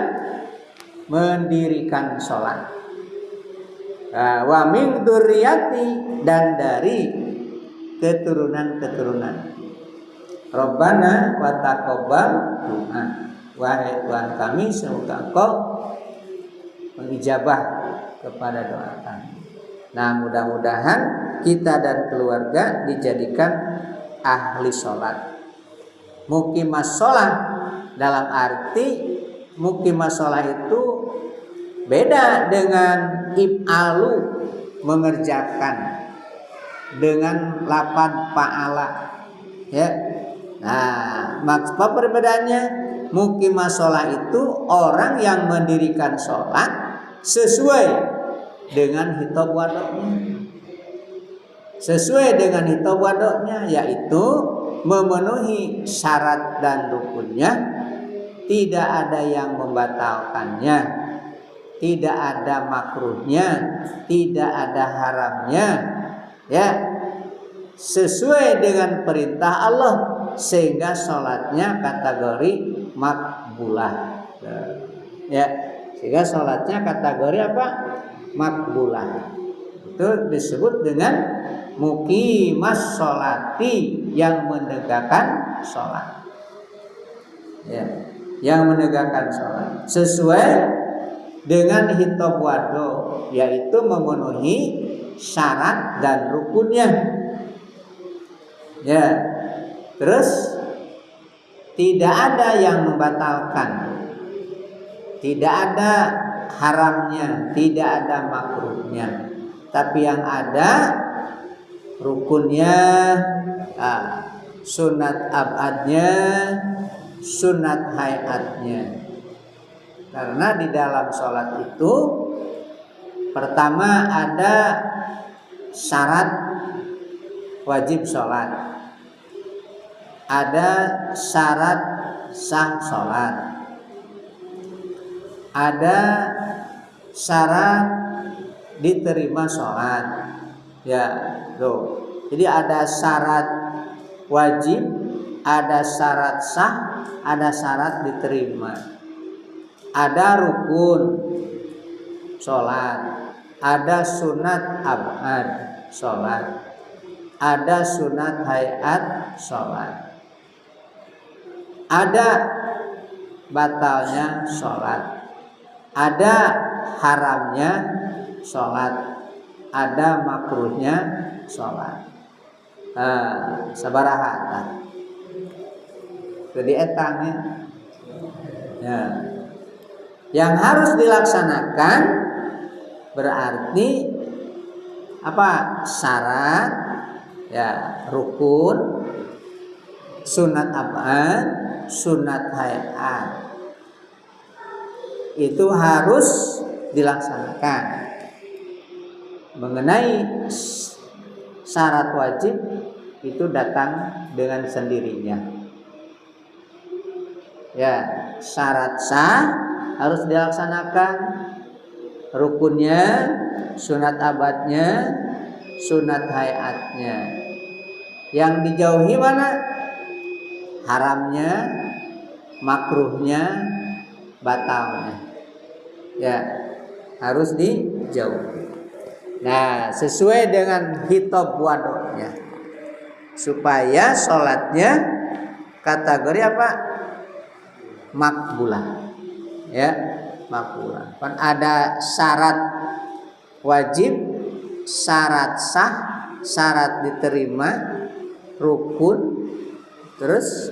mendirikan sholat. Wa min dzurriyyati, dan dari keturunan-keturunan. Rabbana wa taqabbal du'a. Wahai Tuhan kami, semoga Engkau mengijabah kepada doa kami. Nah, mudah-mudahan kita dan keluarga dijadikan ahli sholat. Muqimas sholat dalam arti muqimas sholat itu beda dengan if'alu, mengerjakan, dengan lapan fa'ala, ya. Nah, maksud perbedaannya, muqimas sholat itu orang yang mendirikan sholat sesuai dengan khitab wadoknya. Sesuai dengan khitab wadoknya, yaitu memenuhi syarat dan rukunnya, tidak ada yang membatalkannya, tidak ada makruhnya, tidak ada haramnya, ya, sesuai dengan perintah Allah, sehingga sholatnya kategori makbulah, ya, sehingga sholatnya kategori apa? Makbulah. Itu disebut dengan muqimas sholati, yang menegakkan sholat, ya, yang menegakkan sholat sesuai dengan khitab wado, yaitu memenuhi syarat dan rukunnya, ya. Terus tidak ada yang membatalkan, tidak ada haramnya, tidak ada makruhnya, tapi yang ada rukunnya, sunat abadnya, sunat hayatnya. Karena di dalam sholat itu pertama ada syarat wajib sholat, ada syarat sah sholat, ada syarat diterima sholat, ya, loh. Jadi ada syarat wajib, ada syarat sah, ada syarat diterima, ada rukun sholat, ada sunat abad sholat, ada sunat hayat sholat, ada batalnya sholat, ada haramnya sholat, ada makruhnya sholat. Sabaraha tah jadi etangnya ya. Yang harus dilaksanakan berarti apa? Syarat ya, rukun, sunat apaan, sunat hayat, itu harus dilaksanakan. Mengenai syarat wajib itu datang dengan sendirinya ya. Syarat sah harus dilaksanakan, rukunnya, sunat abadnya, sunat hayatnya. Yang dijauhi mana? Haramnya, makruhnya, batalnya ya, harus dijauhi. Nah, sesuai dengan hitab wadoknya, supaya sholatnya kategori apa? Makbulah ya, makbulah. Kan ada syarat wajib, syarat sah, syarat diterima, rukun, terus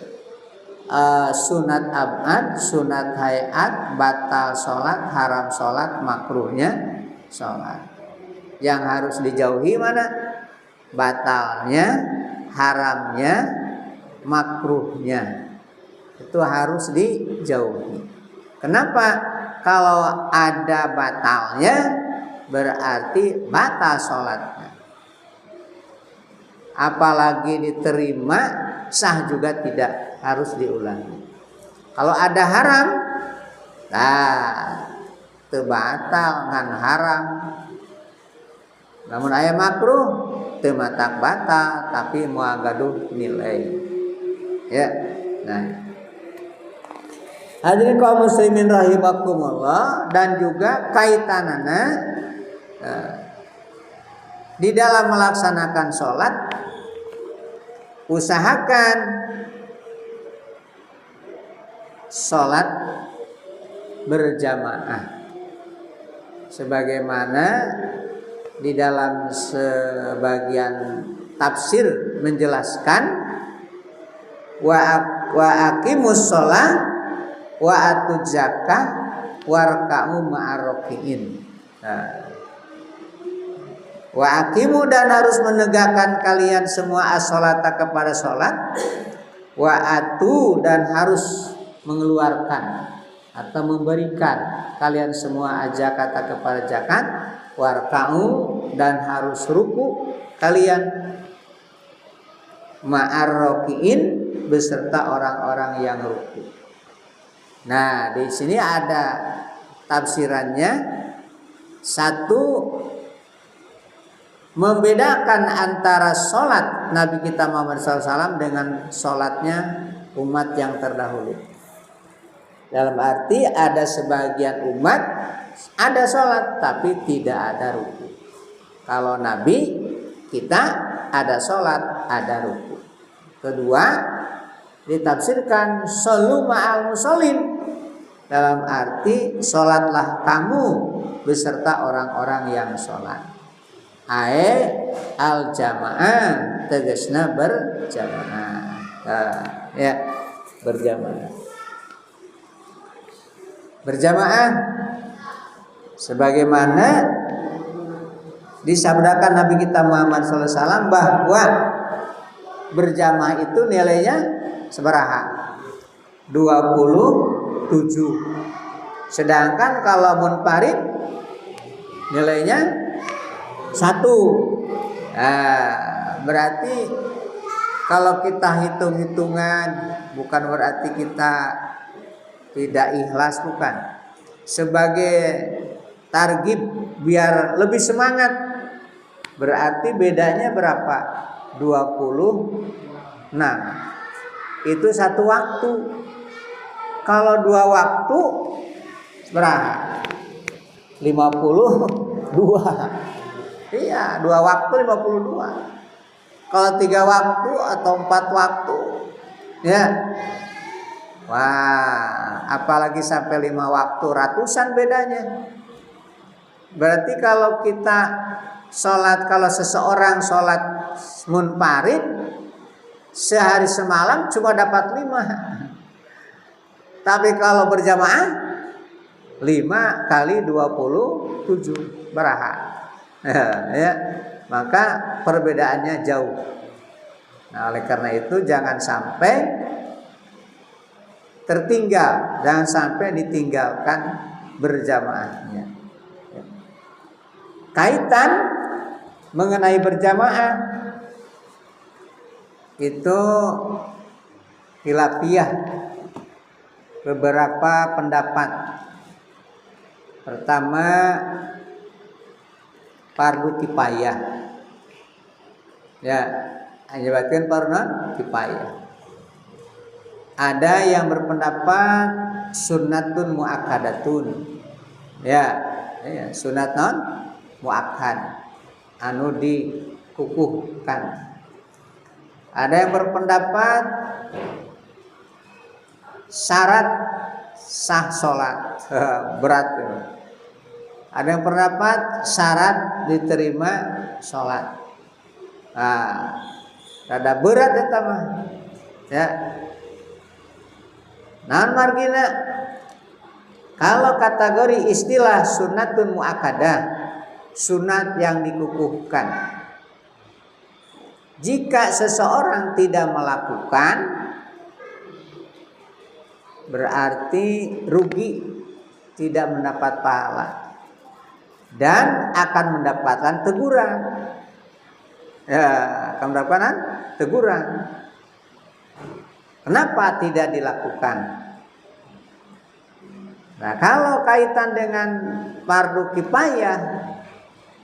sunat abad, sunat hayat, batal sholat, haram sholat, makruhnya sholat. Yang harus dijauhi mana? Batalnya, haramnya, makruhnya, itu harus dijauhi. Kenapa? Kalau ada batalnya berarti batal sholatnya, apalagi diterima sah juga tidak, harus diulangi. Kalau ada haram, batal ngan haram. Namun aya makruh teu matak batal tapi moal gaduh nilai. Ya. Nah. Hadirin kaum muslimin rahimakumullah, dan juga kaitanana di dalam melaksanakan sholat, usahakan sholat berjamaah sebagaimana di dalam sebagian tafsir menjelaskan wa aqimus sholat wa atuz zakah warka'u ma'arrokiin. Wa aqimu, dan harus menegakkan kalian semua as-sholata kepada sholat, wa atu, dan harus mengeluarkan atau memberikan kalian semua zakata kepada zakat, warka'u, dan harus ruku kalian, ma'arrokiin, beserta orang-orang yang ruku. Nah, di sini ada tafsirannya. Satu, membedakan antara sholat Nabi kita Muhammad SAW dengan sholatnya umat yang terdahulu. Dalam arti ada sebagian umat ada sholat tapi tidak ada ruku. Kalau Nabi kita ada sholat, ada ruku. Kedua, ditafsirkan shollu ma'al musholin, dalam arti sholatlah kamu beserta orang-orang yang sholat. Al jamaah, tegasna berjamaah. Ya, berjamaah. Berjamaah sebagaimana disabdakan Nabi kita Muhammad SAW bahwa berjamaah itu nilainya seberaha? 27. Sedangkan kalau munfarid nilainya 1. Berarti kalau kita hitung-hitungan bukan berarti kita tidak ikhlas, bukan. Sebagai targib biar lebih semangat, berarti bedanya berapa? 26. Itu satu waktu. Kalau 2 waktu berapa? 52. Iya, 2 waktu 52. Kalau 3 waktu atau 4 waktu, ya. Wah, apalagi sampai 5 waktu, ratusan bedanya. Berarti kalau kita sholat, kalau seseorang sholat munfarid sehari semalam cuma dapat 5. Tapi kalau berjamaah 5 kali 27 beraha. Ya, maka perbedaannya jauh. Nah, oleh karena itu jangan sampai tertinggal, jangan sampai ditinggalkan berjamaahnya. Kaitan mengenai berjamaah itu khilafiyah, beberapa pendapat. Pertama, fardu kifayah. Ya, menyebabkan fardu kifayah. Ada yang berpendapat sunnatun muakkadatun. Ya, sunnatun muakkad, anu dikukuhkan. Ada yang berpendapat syarat sah sholat, berat. Ada yang berpendapat syarat diterima sholat. Nah, rada berat eta mah. Ya. Naon margina? Kalau kategori istilah sunnatun muakkadah, sunat yang dikukuhkan. Jika seseorang tidak melakukan, berarti rugi, tidak mendapat pahala dan akan mendapatkan teguran. Ya, akan mendapatkan teguran. Kenapa tidak dilakukan? Nah, kalau kaitan dengan fardu kifayah,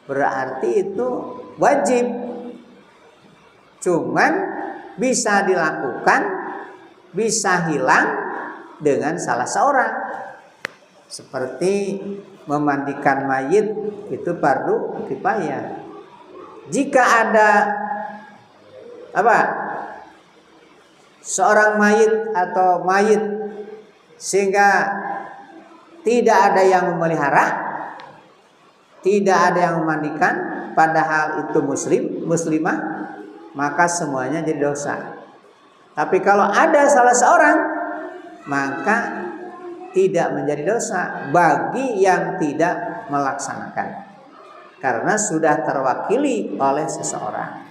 berarti itu wajib. Cuman bisa dilakukan, bisa hilang dengan salah seorang. Seperti memandikan mayit, itu fardu kifayah. Jika ada seorang mayit atau mayit sehingga tidak ada yang memelihara, tidak ada yang memandikan, padahal itu muslimah, maka semuanya jadi dosa. Tapi kalau ada salah seorang, maka tidak menjadi dosa bagi yang tidak melaksanakan, karena sudah terwakili oleh seseorang.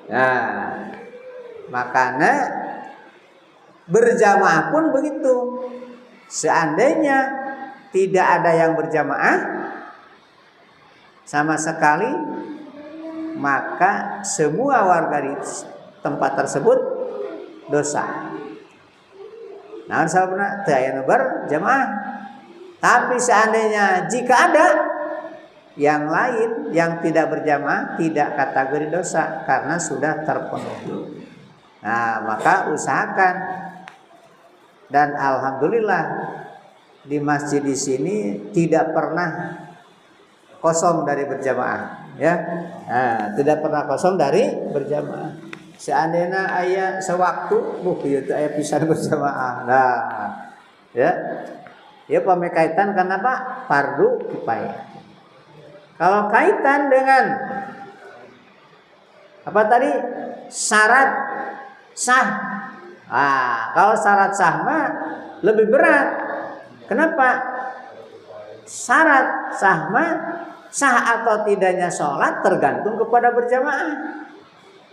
Nah, makanya berjamaah pun begitu. Seandainya tidak ada yang berjamaah sama sekali, maka semua warga di tempat tersebut dosa. Nah, sabana teu aya nu berjamaah. Tapi seandainya jika ada yang lain yang tidak berjamaah, tidak kategori dosa karena sudah terpenuhi. Nah, maka usahakan. Dan alhamdulillah di masjid di sini tidak pernah kosong dari berjamaah, ya. Nah, tidak pernah kosong dari berjamaah. Seandainya aya sewaktu, ieu teh aya pisan berjamaah. Nah, ya. Ya pamekaitan karena apa? Fardu kifayah. Kalau kaitan dengan apa tadi? Syarat sah. Kalau syarat sah mah lebih berat. Kenapa? Syarat sah mah sah atau tidaknya sholat tergantung kepada berjamaah.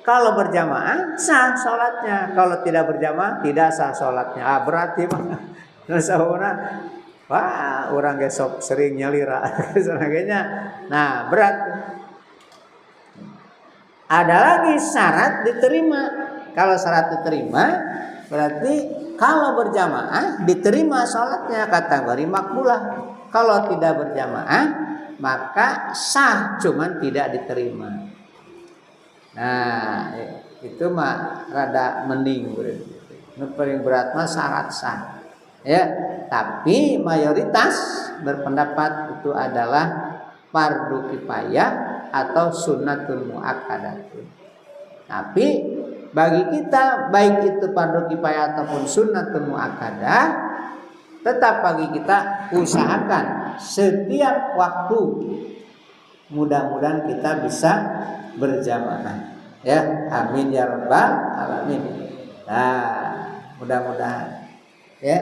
Kalau berjamaah sah sholatnya, kalau tidak berjamaah tidak sah sholatnya. Berarti mah nasauna, wah orang gesok sering nyelira sebagainya. Nah, berat. Ada lagi syarat diterima. Kalau syarat diterima, berarti kalau berjamaah diterima sholatnya, kategori makbulah. Kalau tidak berjamaah, maka sah, cuman tidak diterima. Nah, itu mah rada mending. Nu paling berat mah syarat sah. Ya, tapi mayoritas berpendapat itu adalah fardu kifayah atau sunnatul muakkadatun. Tapi bagi kita baik itu fardu kifayah ataupun sunnatul muakkadah, tetap bagi kita usahakan setiap waktu mudah-mudahan kita bisa berjamaah. Ya, amin ya rabbal alamin. Nah, mudah-mudahan ya.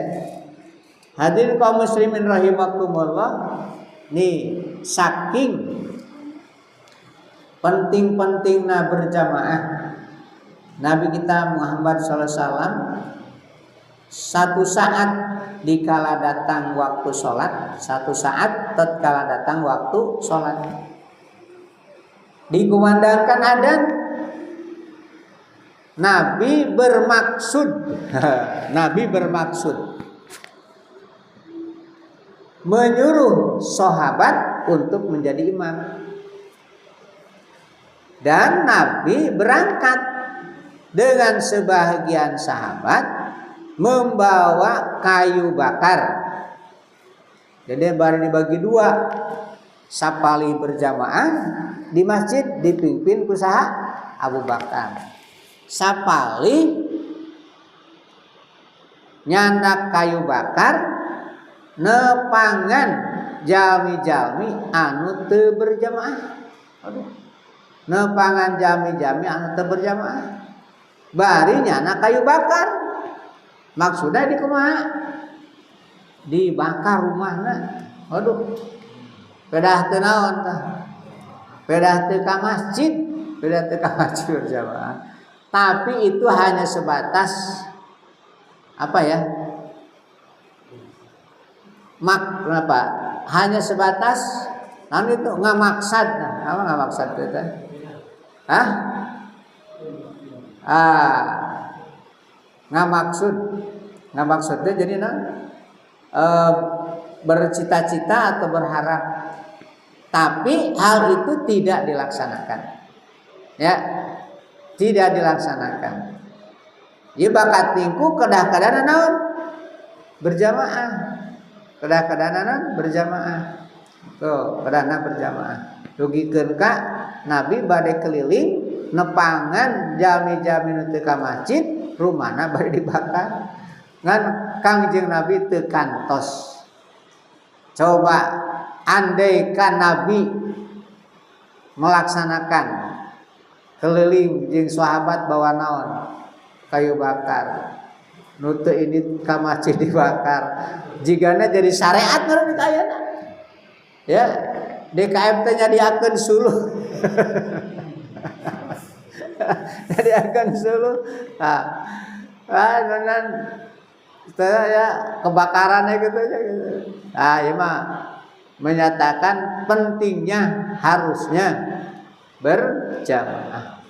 Hadirin kaum muslimin rahimakumullah, nih saking penting-pentingnya berjamaah, Nabi kita Muhammad SAW satu saat dikala datang waktu sholat, satu saat tatkala datang waktu sholat, dikumandangkan adzan, Nabi bermaksud menyuruh sahabat untuk menjadi imam. Dan Nabi berangkat dengan sebahagian sahabat membawa kayu bakar. Jadi baru dibagi dua, sapali berjamaah di masjid dipimpin ku saha Abu Bakar. Sapali nyandak kayu bakar nepangan jalmi-jalmi anu teu berjamaah. Aduh. Nepangan jalmi-jalmi anu teu berjamaah. Bari nyana kayu bakar. Maksudnya di kumaha? Dibakar rumahna. Aduh. Pedah teu naon tah? Pedah teu ka masjid, pedah teu ka masjid berjamaah. Tapi itu hanya sebatas apa ya? Kenapa? Hanya sebatas namun itu nggak maksad. Apa nggak maksad itu? Hah? Nggak maksudnya jadi bercita-cita atau berharap, tapi hal itu tidak dilaksanakan, ya, tidak dilaksanakan. Ya bakat tingku kedah-kedahan naon berjamaah, kedah-kedahan berjamaah, tuh kedahna berjamaah. Dugikeun ka Nabi bade keliling nepangan jami-jami nu teu ka masjid, rumahna bade dibakar. Ngan Kangjeng Nabi teu kantos. Coba andaikan Nabi melaksanakan keliling jeung sahabat bawa naon? Kayu bakar. Nu teu ini ka masjid dibakar. Jigana jadi syariat meureun kayana. Ya, DKM teh nyadiakeun suluh. Jadi akan suluh. Benar ya kebakarannya gitu aja gitu. Iya mah menyatakan pentingnya harusnya berjamaah.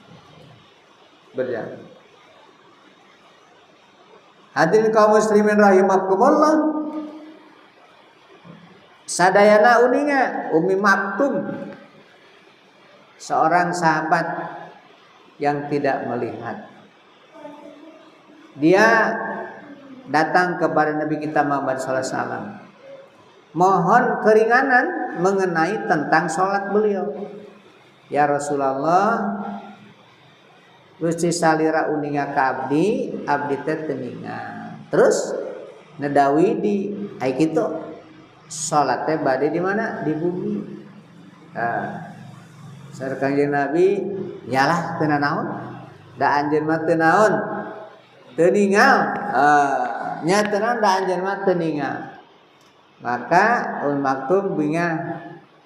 Hadirin kaum muslimin rahimakumullah. Sadayana uninga Umi Maktum, seorang sahabat yang tidak melihat. Dia datang kepada Nabi kita Muhammad SAW, mohon keringanan mengenai tentang sholat beliau. Ya Rasulullah, Gusti salira uninga ka abdi teh teuninga. Terus nedawi di ai kitu sholat teh bade di mana? Di bumi. Sareng Kanjeng Nabi, nyalah teu naon? Da anjeun mah teu naon? Teu ningal. Nya teu naon da anjeun mah teu ningal. Maka Ul Maktum binga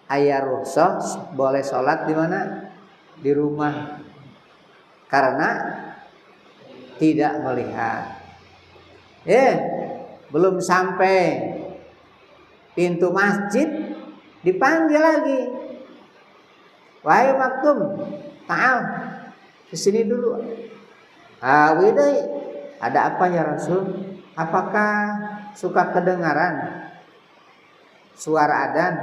aya rukhsah boleh sholat di mana? Di rumah. Karena tidak melihat. Belum sampai pintu masjid dipanggil lagi. Wahai Maktum, ta'al kesini dulu. Widai, ada apa ya Rasul? Apakah suka kedengaran suara adzan?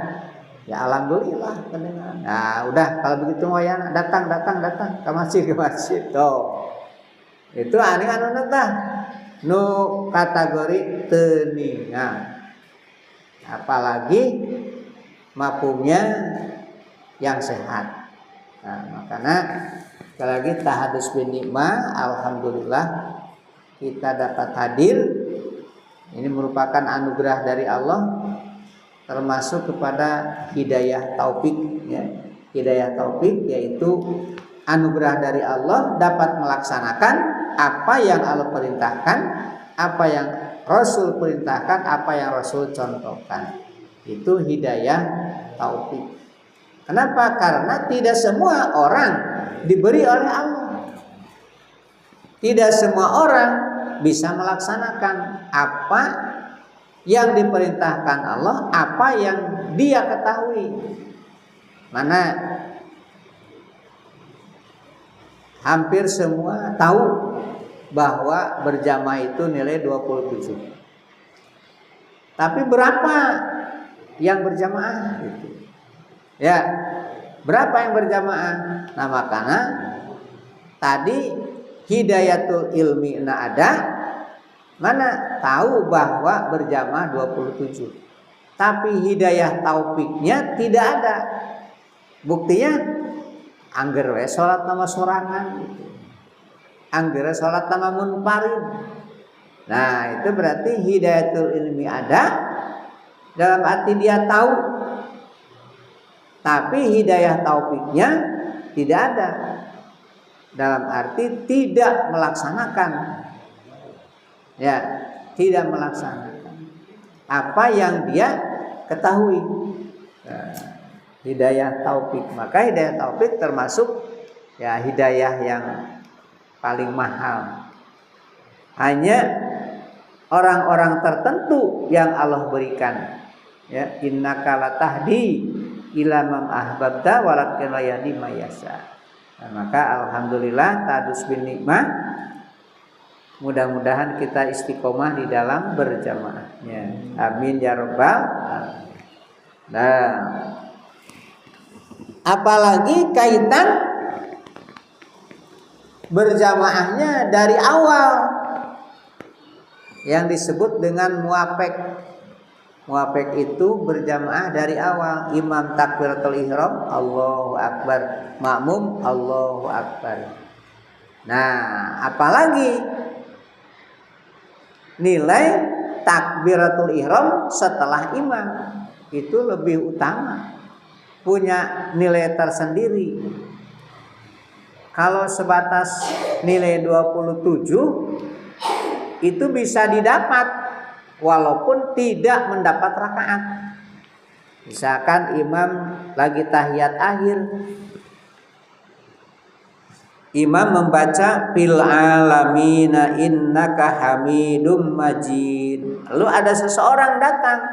Ya alhamdulillah kedengaran. Nah, udah kalau begitu ngoyan datang ke masjid Tuh. Itu anu tah nu kategori teuninga. Apalagi mapumnya yang sehat. Nah, makanya sekali lagi tahadus bin nikmah, alhamdulillah kita dapat hadir. Ini merupakan anugerah dari Allah, termasuk kepada hidayah taufik ya. Hidayah taufik yaitu anugerah dari Allah dapat melaksanakan apa yang Allah perintahkan, apa yang Rasul perintahkan, apa yang Rasul contohkan. Itu hidayah taufik. Kenapa? Karena tidak semua orang diberi oleh Allah. Tidak semua orang bisa melaksanakan apa yang diperintahkan Allah, apa yang dia ketahui. Mana hampir semua tahu bahwa berjamaah itu nilai 27. Tapi berapa yang berjamaah gitu? Ya, berapa yang berjamaah? Nah, makanya tadi hidayatul ilmi ada, mana tahu bahwa berjamaah 27. Tapi hidayah taufiknya tidak ada. Buktinya angger we salat nama sorangan gitu. Angger salat nama munfarid. Nah, itu berarti hidayatul ilmi ada dalam arti dia tahu. Tapi hidayah taufiknya tidak ada dalam arti tidak melaksanakan. Ya, tidak melaksanakan apa yang dia ketahui. Hidayah taufik. Maka hidayah taufik termasuk ya hidayah yang paling mahal. Hanya orang-orang tertentu yang Allah berikan. Ya, innaka latahdi ila man ahbabta walakin la yahdi may yasha. Maka alhamdulillah tahadus bin nikmah, mudah-mudahan kita istiqomah di dalam berjamaahnya. Amin ya rabbal alamin. Nah, apalagi kaitan berjamaahnya dari awal yang disebut dengan muafek. Muafek itu berjamaah dari awal. Imam takbiratul ihram Allahu akbar, makmum Allahu akbar. Nah, apalagi nilai takbiratul ihram setelah imam itu lebih utama, punya nilai tersendiri. Kalau sebatas nilai 27 itu bisa didapat walaupun tidak mendapat rakaat. Misalkan imam lagi tahiyat akhir, imam membaca fil alamina innaka hamidum majid. Lalu ada seseorang datang.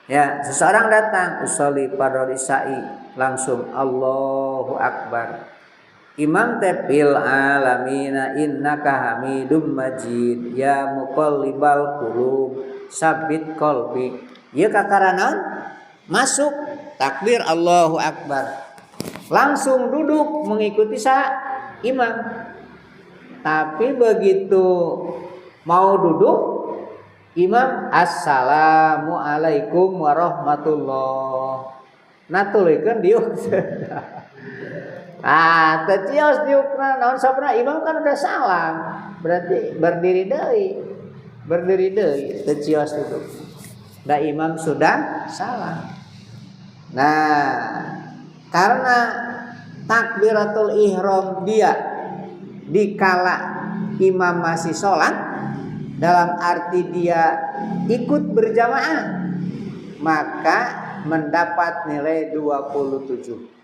Ya, seseorang datang usolli fardhu isya'i, langsung Allahu akbar. Imam tepil alamina innaka hamidum majid ya muqallibal qulub sabbit qalbi. Ieu kakaranan masuk takbir Allahu akbar. Langsung duduk mengikuti imam. Tapi begitu mau duduk, imam assalamu alaikum warahmatullah. Natulikeun diuk. Tecios diukna naon sabna imam kan udah salam, berarti berdiri deui tecios duduk. Da imam sudah salam. Nah, karena takbiratul ihram dia dikala imam masih sholat, dalam arti dia ikut berjamaah, maka mendapat nilai 27.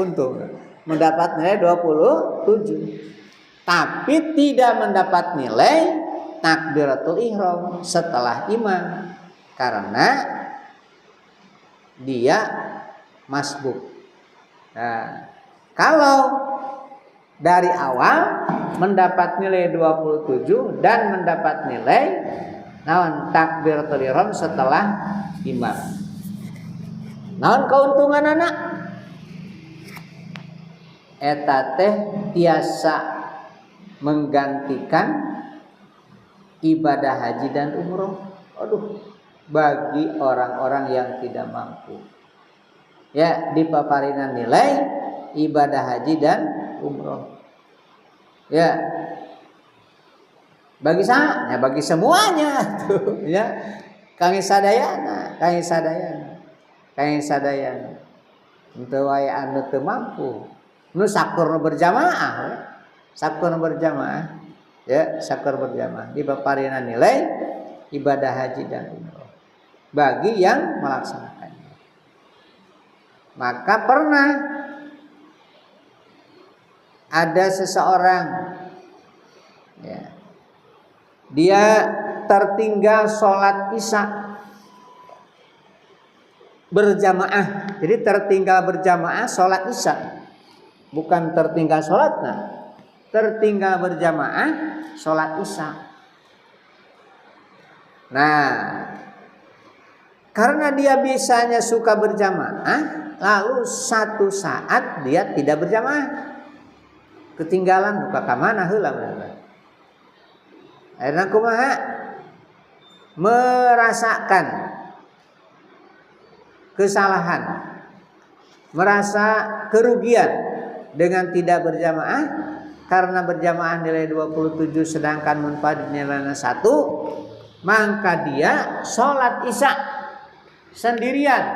Untung mendapat nilai 27. Tapi tidak mendapat nilai takbiratul ihram setelah imam karena dia masbuk. Nah, kalau dari awal mendapat nilai 27 dan mendapat nilai naon takbiratul ihram setelah imam. Naon keuntungan anak? Eta teh tiasa menggantikan ibadah haji dan umroh. Aduh, bagi orang-orang yang tidak mampu. ya dipaparinan nilai ibadah haji dan umroh. Ya. Bagi semuanya tuh ya. Kangge sadayana. Henteu wae anu teu mampu. Nu sakur berjamaah. Ya, sakur berjamaah dipaparinan nilai ibadah haji dan umroh bagi yang melaksanakannya. Maka pernah ada seseorang ya, dia tertinggal sholat isya berjamaah. Jadi tertinggal berjamaah sholat isya, bukan tertinggal sholatnya, tertinggal berjamaah sholat isya. Nah, karena dia biasanya suka berjamaah, lalu satu saat dia tidak berjamaah, ketinggalan buka kamana heula bener. Akhirnya kumaha? Merasakan kesalahan, merasa kerugian dengan tidak berjamaah, karena berjamaah nilai 27 sedangkan munfarid nilainya 1, maka dia sholat isya sendirian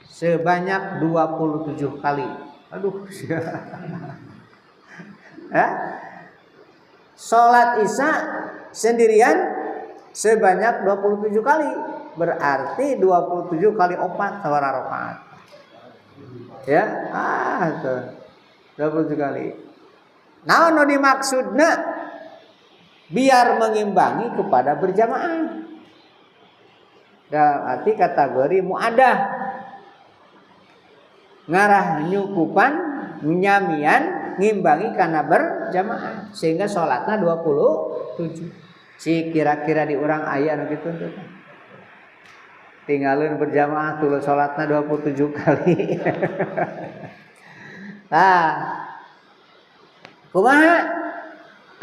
sebanyak 27 kali. Aduh. Sholat isya sendirian sebanyak 27 kali. Berarti 27 kali 4 sawara rakaat. Ya, tuh. 27 kali. Naon nu dimaksudna? Biar mengimbangi kepada berjamaah. Dalam arti kategori muadah. Ngarah nyukupan, nyamian, ngimbangi karena berjamaah. Sehingga sholatnya 27. Si kira-kira di urang aya anu kitu tuh. Tinggalin berjamaah tuh sholatnya 27 kali. Nah, kumaha?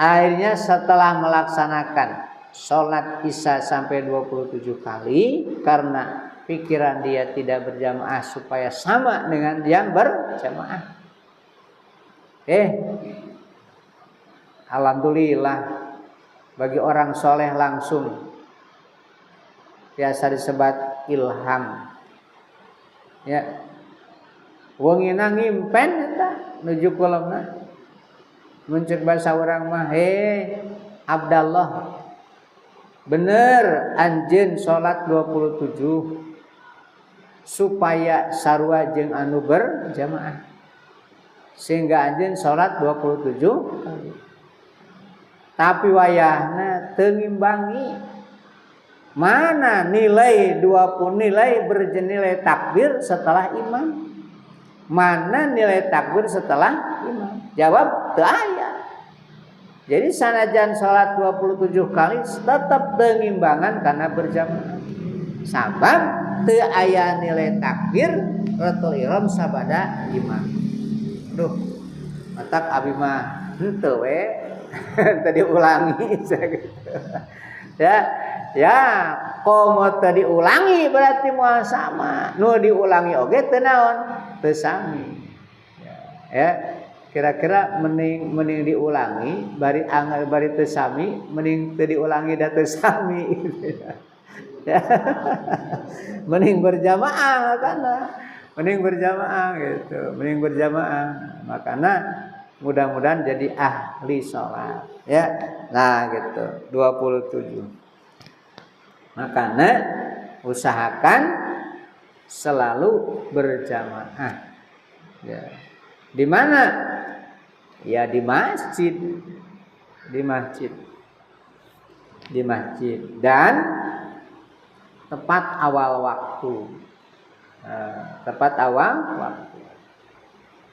Akhirnya setelah melaksanakan sholat isya sampai 27 kali, karena pikiran dia tidak berjamaah supaya sama dengan yang berjamaah. Alhamdulillah bagi orang soleh langsung biasa disebut ilham. Ya, wongina ngimpen eta nuju kolamna. Muncul bahasa orang mah, Abdallah, bener anjeun salat 27 supaya sarua jeung anu berjamaah, sehingga anjeun salat 27 kali. Tapi wayahna teu ngimbangi. Mana nilai 20 nilai berjenilai takbir setelah imam? Mana nilai takbir setelah imam? Jawab teu aya. Jadi sanajan salat 27 kali tetap teu ngimbangan karena berjamaah. Sabab teu aya nilai takbir ratul ihram sabada imam. Duh, matak abi mah henteu we. Tadi ulangi ya komo tadi ulangi berarti moal sama. Nu diulangi oge teu naon? Teu sami. Ya. Kira-kira mending diulangi bari teu sami, mending teu diulangi da teu sami gitu ya. Mending berjamaah kana. Mending berjamaah gitu. Mending berjamaah. Makanya mudah-mudahan jadi ahli sholat ya. Nah gitu 27. Makanya usahakan selalu berjamaah ya. Di mana? Ya di masjid. Di masjid dan tepat awal waktu. Tepat awal waktu.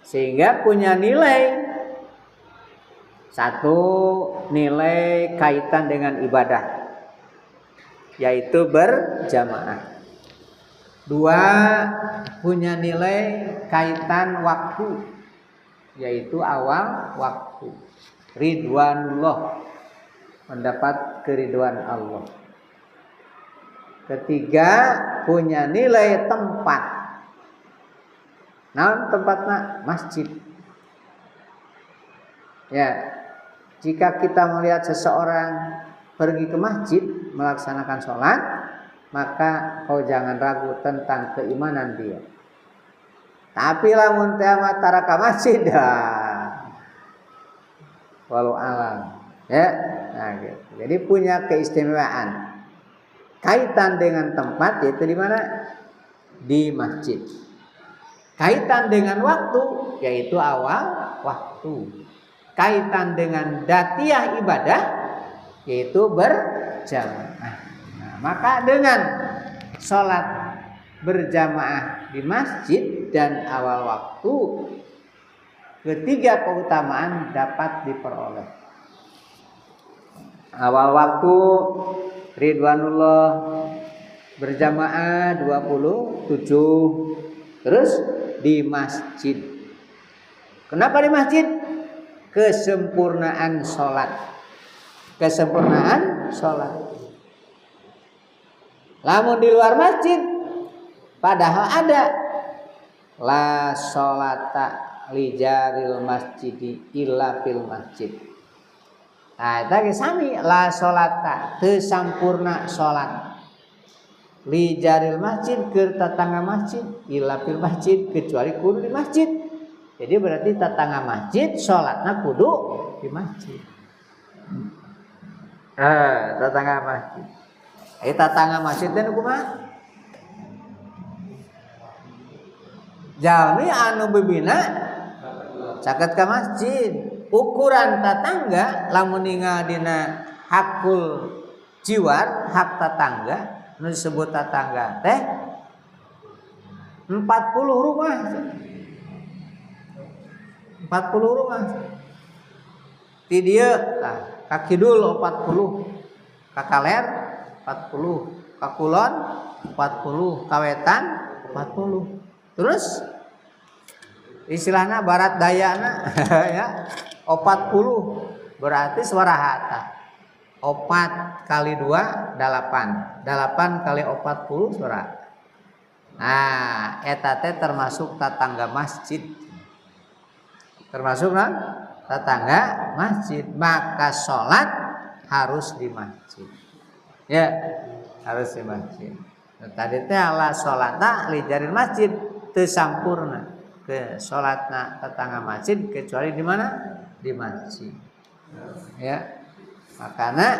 Sehingga punya nilai. Satu, nilai kaitan dengan ibadah, yaitu berjamaah. Dua, punya nilai kaitan waktu, yaitu awal waktu. Ridwanullah, mendapat keridhaan Allah. Ketiga, punya nilai tempat, Naon tempatna? Masjid. Ya, jika kita melihat seseorang pergi ke masjid melaksanakan sholat, maka kau jangan ragu tentang keimanan dia. Tapi lamun teu matara ka masjid walau alam. Ya, nah gitu. Jadi punya keistimewaan. Kaitan dengan tempat yaitu di mana? Di masjid. Kaitan dengan waktu yaitu awal waktu. Kaitan dengan datiah ibadah yaitu berjamaah. Nah, maka dengan sholat berjamaah di masjid dan awal waktu, ketiga keutamaan dapat diperoleh. Awal waktu ridwanullah berjamaah 27, terus di masjid. Kenapa di masjid? Kesempurnaan sholat. Kesempurnaan sholat. Lamun di luar masjid, padahal ada la sholata li jaril masjidi illa fil masjid. Nah, itu sami la sholata teu sampurna sholat li jaril masjid ke tetangga masjid illa fil masjid kecuali kudu di masjid. Jadi berarti tetangga masjid sholatnya kudu di masjid. Tetangga masjid. Tetangga masjid teh kumaha? Jalmi anu bibina caket ka masjid. Ukuran tetangga lamun ningal dina hakul jiwar, hak tetangga nu disebut tetangga teh 40 rumah. 40 rumah. Ti dieu ka kidul 40, ka kaler 40, ka kulon 40, ka wetan 40. Terus istilahna barat dayana ya 40 berarti suarahata. 4 kali 2 8. 8 kali 40 suara. Nah, eta teh termasuk tetangga masjid. Termasuk kan tetangga masjid, maka sholat harus di masjid. Ya, harus di masjid. Nah, tadi teh ala sholata li jaril masjid teu sampurna ke sholatna tetangga masjid kecuali di mana? Di masjid. Ya. Makanya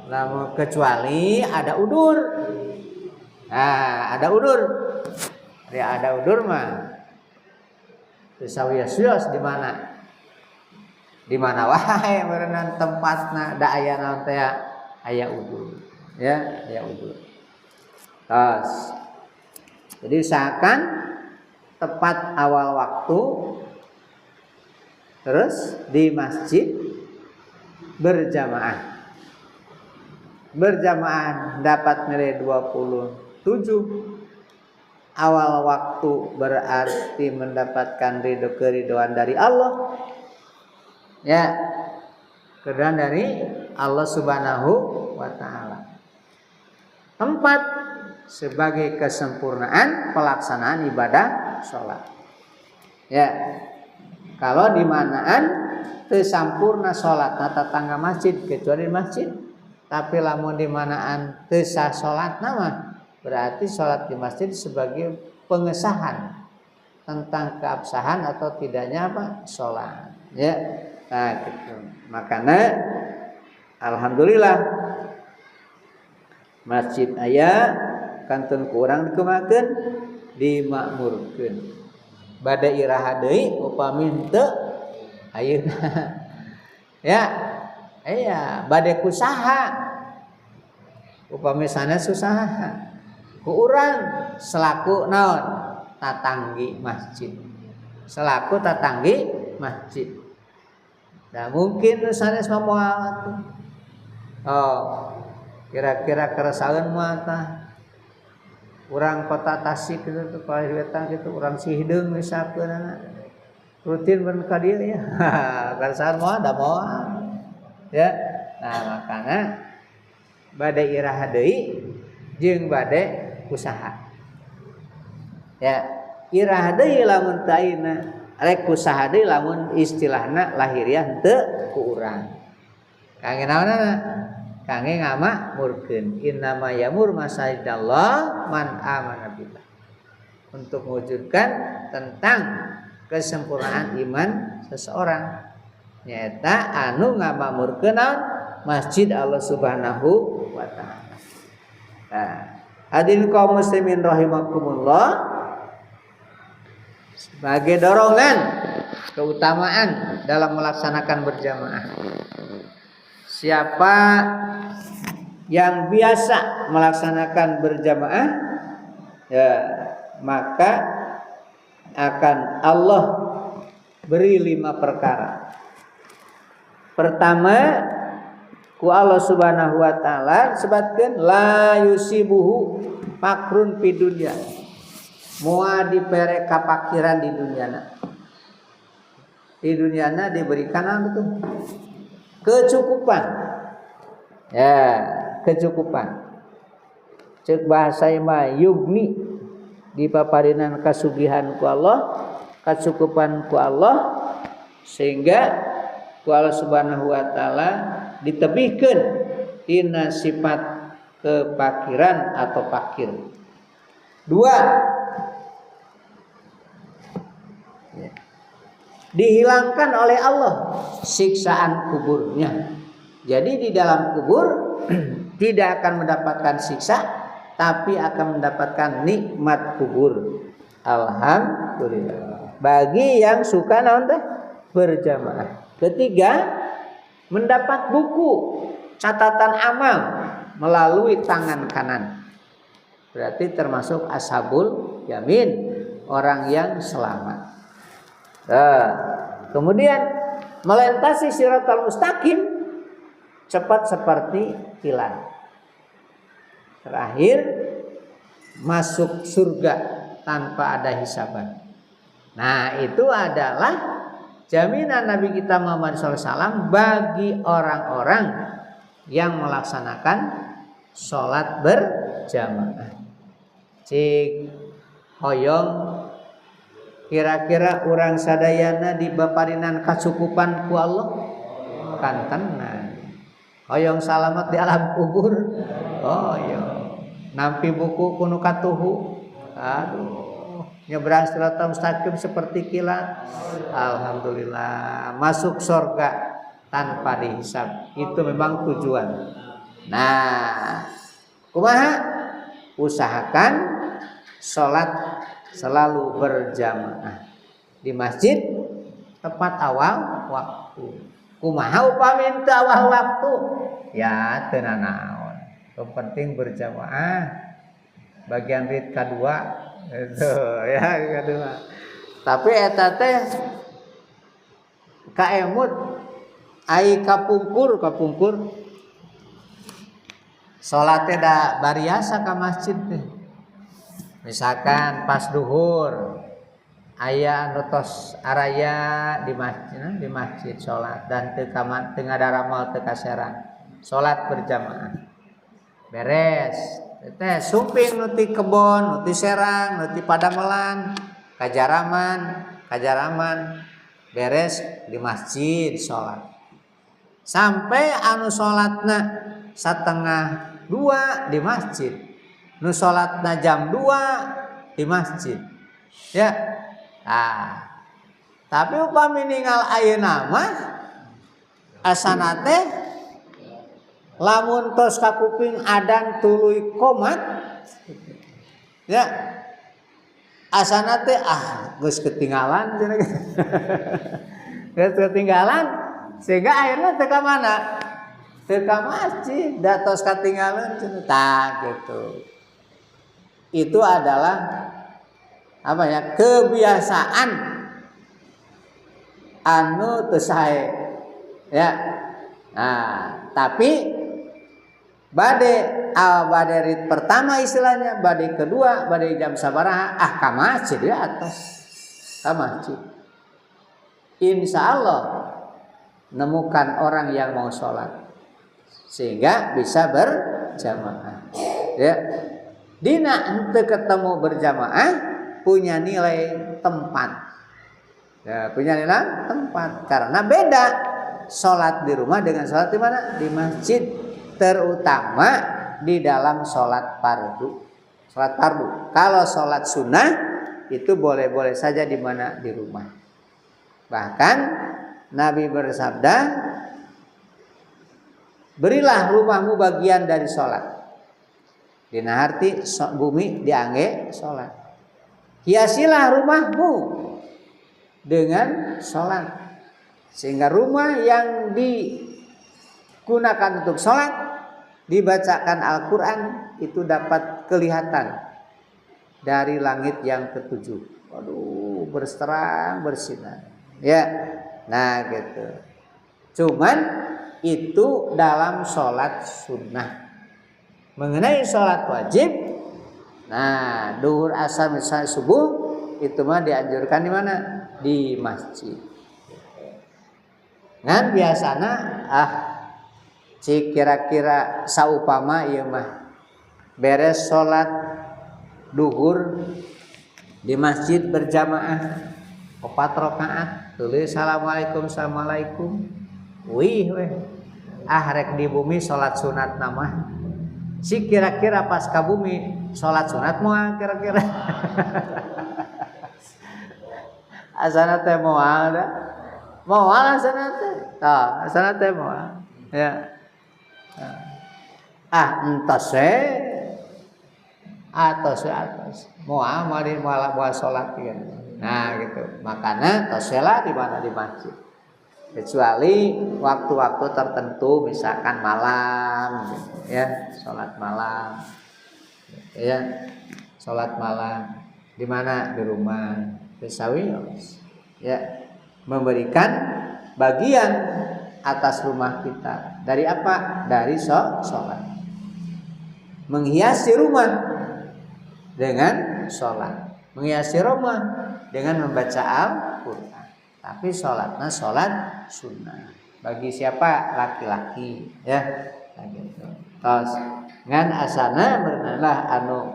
lamun kecuali ada udur. Nah, ada udur. Ya ada udur mah sawias-wias di mana? Di mana wae meureunna tempatna da aya naon teh aya udur. Ya, aya udur. Terus jadi usahakan tepat awal waktu, terus di masjid berjamaah. Berjamaah dapat nilai 27. Awal waktu berarti mendapatkan keridhaan dari Allah. Ya, keridhaan dari Allah Subhanahu wa taala. Tempat sebagai kesempurnaan pelaksanaan ibadah sholat. Ya, kalau di manaan teu sampurna sholatna tetangga masjid kecuali masjid, tapi lamun di manaan teu sah sholatna mah berarti sholat di masjid sebagai pengesahan tentang keabsahan atau tidaknya apa sholat. Ya, nah gitu. Makanya alhamdulillah masjid aya kantun kurang dikemakeun dimakmurkeun. Bade iraha deui upami teu ayeuna. Ya, aya bade kusaha upami sanes usaha. Ku urang selaku naon? Tatanggi masjid. Selaku tatanggi masjid. Nah mungkin sanes moal. Oh, kira-kira keresaheun mah tah. Urang kota Tasik kitu teh Wetan kitu urang Sihideung misalkeun rutin ben ka dieu ya. Keresahan moal da moal. Ya. Nah makana bade iraha deui jeung bade usaha. Ya, Irah deui lamun teu ayeuna, rek kusaha deui lamun istilahna lahiriah teu ku urang. Kangge naonana? Kangge ngamakmurkeun. Innama yamur masajidallah man amana billah. Untuk mewujudkan tentang kesempurnaan iman seseorang. Nyaeta anu ngamakmurkeun masjid Allah Subhanahu wa taala. Nah, hadirin kaum muslimin rahimakumullah, sebagai dorongan keutamaan dalam melaksanakan berjamaah. Siapa yang biasa melaksanakan berjamaah, ya, maka akan Allah beri 5 perkara. Pertama, ku Allah Subhanahu wa taala sebatkeun la yusibuhu fakrun fid dunya. Moal dipere kapakiran di dunyana. Di dunyana diberikan apa tuh? Kecukupan. Ya, kecukupan. Ceuk bahasa mah yugni, dipaparinan kasugihan ku Allah, kecukupan ku Allah, sehingga ku Allah Subhanahu wa taala ditebihkeun tina sifat kepakiran atau fakir. 2, dihilangkan oleh Allah siksaan kuburnya. Jadi di dalam kubur tidak akan mendapatkan siksa, tapi akan mendapatkan nikmat kubur. Alhamdulillah. Bagi yang suka naon teh berjamaah. Ketiga, mendapat buku catatan amal melalui tangan kanan. Berarti termasuk ashabul yamin, orang yang selamat. Nah, kemudian melintasi siratal mustaqim cepat seperti kilat. Terakhir, masuk surga tanpa ada hisaban. Nah, itu adalah jaminan Nabi kita Muhammad SAW bagi orang-orang yang melaksanakan sholat berjamaah. Cik hoyong kira-kira urang sadayana dibaparinan kacukupan ku Allah kan tenan. Hoyong salamat di alam kubur. Oh iya. Nampi buku kuno katuhu. Aduh, nyebrang siratal mustaqim seperti kilat. Alhamdulillah, masuk surga tanpa dihisab. Itu memang tujuan. Nah, kumaha? Usahakan sholat selalu berjamaah di masjid tepat awal waktu. Kumaha upami teu awal waktu? Ya teu nanaon. Yang penting berjamaah. Bagian rit kedua itu ya kedua. Tapi eta teh kaemut ai kapungkur salat teh da bariasa ka masjid teh. Misalkan pas duhur aya anu tos araya di masjid salat dan teu ada ramal teu kaseran salat berjamaah. Beres teh sumping nu ti kebon, nu ti serang, nu ti padamelan, kajaraman beres di masjid salat. Sampai anu salatna 1:30 di masjid. Nu salatna jam 2 di masjid. Ya. Nah. Tapi upami ninggal ayeuna mah asana teh lamun tos ka kuping adan tuluy qomat. Ya. Asana teh geus ketinggalan cenah. Geus ketinggalan sehingga akhirnya teu ka mana? Teu ka masjid, da tos katinggalan cenah. Tah gitu. Itu adalah apa ya, kebiasaan anu teu sae ya. Nah, tapi bade rit pertama istilahnya, bade kedua, bade jam sabaraha ka masjid ya atas ka masjid. Insyaallah nemukan orang yang mau sholat sehingga bisa berjamaah ya. Dina henteu ketemu berjamaah punya nilai tempat. Ya, punya nilai tempat karena beda sholat di rumah dengan sholat di mana? Di masjid, terutama di dalam sholat fardu. Sholat fardu. Kalau sholat sunnah itu boleh-boleh saja di mana? Di rumah. Bahkan Nabi bersabda, berilah rumahmu bagian dari sholat. Dina arti bumi diangge sholat. Hiasilah rumahmu dengan sholat, sehingga rumah yang digunakan untuk sholat, dibacakan Al-Quran, itu dapat kelihatan dari langit yang ketujuh. Waduh, berterang bersinar. Ya, nah gitu. Cuman itu dalam sholat sunnah. Mengenai sholat wajib, nah duhur, asar, misalnya subuh, itu mah dianjurkan di mana? Di masjid. Ngan biasana cik kira-kira saupama ieu mah beres sholat duhur di masjid berjamaah 4 rakaat, tulis assalamualaikum, wih rek di bumi sholat sunat nama. Si kira-kira pas ka bumi sholat sunat moal kira-kira. Asana teh moal da. Moal asana teh. Tah, asana teh moal. Ya. Entos atos. Moal sholat gitu. Nah gitu. Makanya tosela di mana? Di masjid. Kecuali waktu-waktu tertentu, misalkan malam, gitu, ya sholat malam, ya sholat malam di mana? Di rumah. Besawi, ya memberikan bagian atas rumah kita dari apa? Dari sholat. Menghiasi rumah dengan sholat, menghiasi rumah dengan membaca Al-Quran. Tapi sholatnya sholat sunnah. Bagi siapa? Laki-laki, ya. Gitu. Terus ngan asana bernalah anu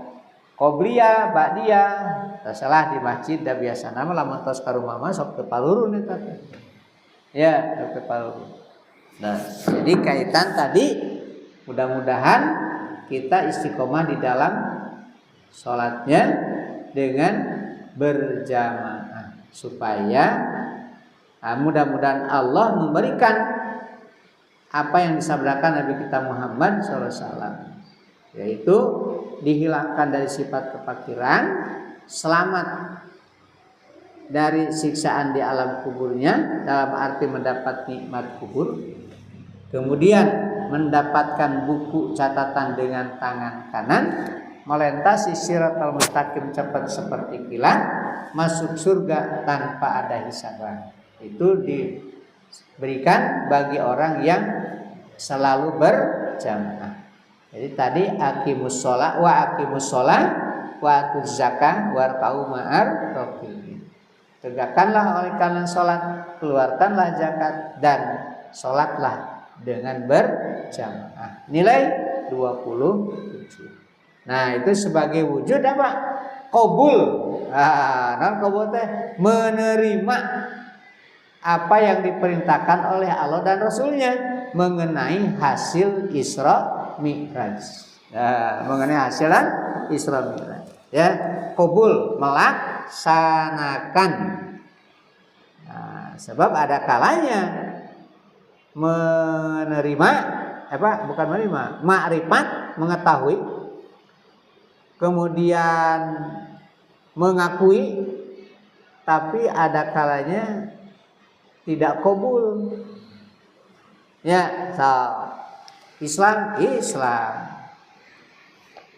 qobliyah ba'diyah. Tersalah di masjid da biasana mah lamun tos ka rumah mah sok teu palurun eta teh. Ya, sok teu palurun. Nah, jadi kaitan tadi mudah-mudahan kita istiqomah di dalam sholatnya dengan berjamaah supaya mudah-mudahan Allah memberikan apa yang disabdakan Nabi kita Muhammad SAW, yaitu dihilangkan dari sifat kefakiran, selamat dari siksaan di alam kuburnya dalam arti mendapat nikmat kubur, kemudian mendapatkan buku catatan dengan tangan kanan, melintasi siratal mustaqim cepat seperti kilat, masuk surga tanpa ada hisaban. Itu diberikan bagi orang yang selalu berjamaah. Jadi tadi aqimus shalah wa atuz zakah warka'u ma'ar rafiqin. Tegakkanlah oleh kalian salat, keluarkanlah zakat dan salatlah dengan berjamaah. Nilai 27. Nah, itu sebagai wujud apa? Qabul. Qabul teh menerima apa yang diperintahkan oleh Allah dan Rasulnya mengenai hasil Isra Mi'raj. Mengenai hasilan Isra Mi'raj. Ya, qabul melaksanakan. Sebab ada kalanya menerima bukan menerima, makrifat, mengetahui, kemudian mengakui, tapi ada kalanya tidak qabul. Ya, Islam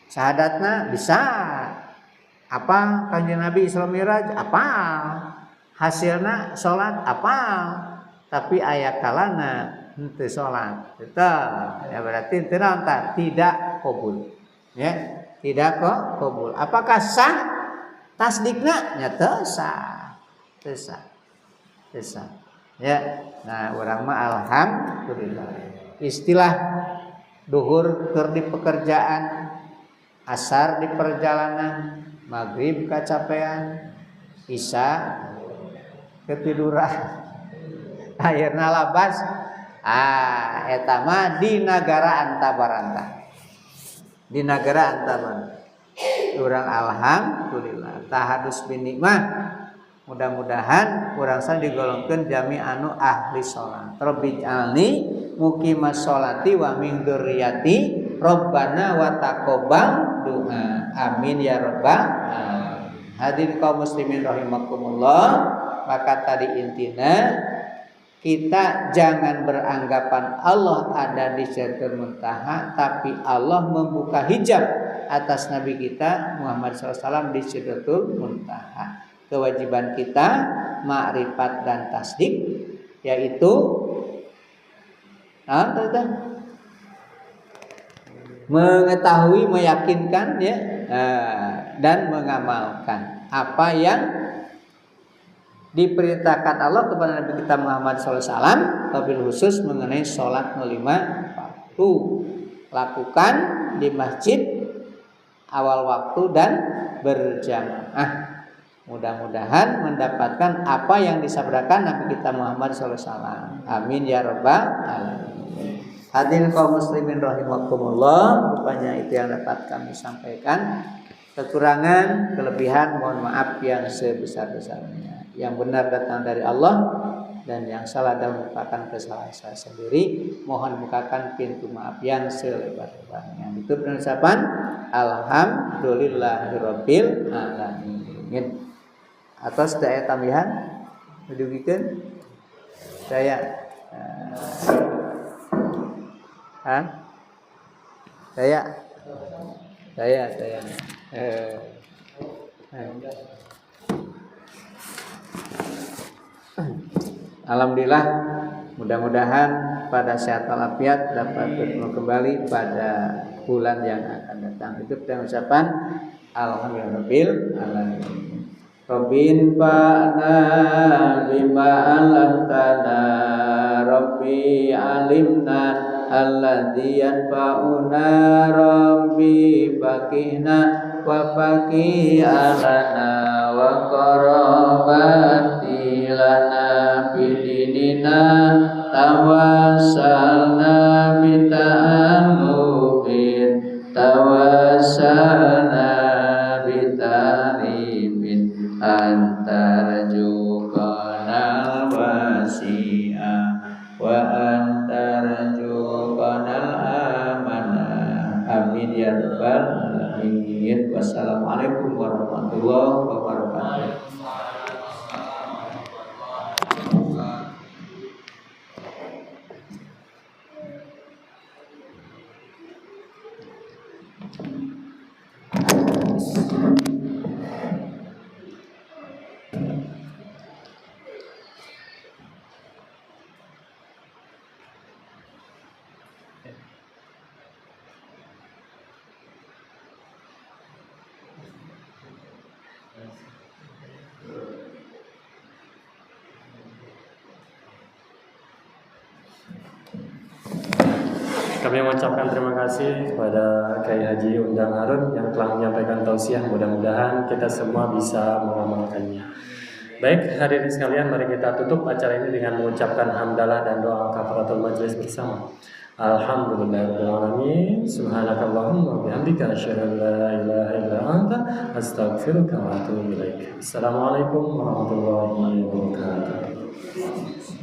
syahadatna bisa apa kanjeng Nabi Isra Mi'raj apa hasilna salat apa, tapi aya kalana henteu salat ya berarti tidak qabul, ya tidak qabul. Apakah sah tasdikna? Ya teu sah. Ya, nah urang mah alhamdulillah. Istilah duhur keur di pekerjaan, asar di perjalanan, maghrib kacapean, isya ketiduran. Akhirna labas eta mah di negara antabaranta. Di negara antabaranta. Urang alhamdulillah tahadus binikmah. Mudah-mudahan urang san digolongkeun jami anu ahli salat. Rabbij'alni muqimas sholati wa min dzurriyyati Rabbana wa taqabbal du'a. Amin ya rabbal alamin. Hadirin kaum muslimin rahimakumullah, maka tadi intinya kita jangan beranggapan Allah ada di Sidratul Muntaha, tapi Allah membuka hijab atas Nabi kita Muhammad SAW di Sidratul Muntaha. Kewajiban kita ma'rifat dan tasdik, yaitu mengetahui, meyakinkan ya, dan mengamalkan apa yang diperintahkan Allah kepada Nabi kita Muhammad SAW, wabil khusus mengenai sholat 5 waktu. Lakukan di masjid awal waktu dan berjamaah. Mudah-mudahan mendapatkan apa yang disabdakan Nabi kita Muhammad SAW. Amin ya rabbal alamin. Hadirin kaum muslimin rahimakumullah, rupanya itu yang dapat kami sampaikan. Kekurangan, kelebihan mohon maaf yang sebesar-besarnya. Yang benar datang dari Allah, dan yang salah adalah merupakan kesalahan saya sendiri. Mohon bukakan pintu maaf yang selebar-lebarnya. Itu pengucapan alhamdulillahirabbil alamin. Atas daya tambahan mendugikan saya alhamdulillah, mudah-mudahan pada sehat walafiat dapat bertemu kembali pada bulan yang akan datang. Itu pengucapan alhamdulillahirabbil alamin. Rabbin fa'na bima 'allamtana, Rabbi alimna alladzi yanfa'una, Rabbi faqihna wa faqih alana wa qarabati lana bidinina tawassalna bita'allumin tawassalna bita'limin antarjukanal wasi'ah wa antarjukanal amanah. Amin ya rabbal alamin. Wassalamualaikum warahmatullahi wabarakatuh. Kami mengucapkan terima kasih kepada Kiai Haji Undang Harun yang telah menyampaikan tausiah. Mudah-mudahan kita semua bisa mengamalkannya. Baik, hadirin sekalian, mari kita tutup acara ini dengan mengucapkan hamdalah dan doa kafaratul majelis bersama. Alhamdulillahirobbilalamin. Subhanakallahumma wa bihamdika asyhadu an la ilaha illa anta astaghfiruka wa atubu ilaik. Assalamualaikum warahmatullahi wabarakatuh.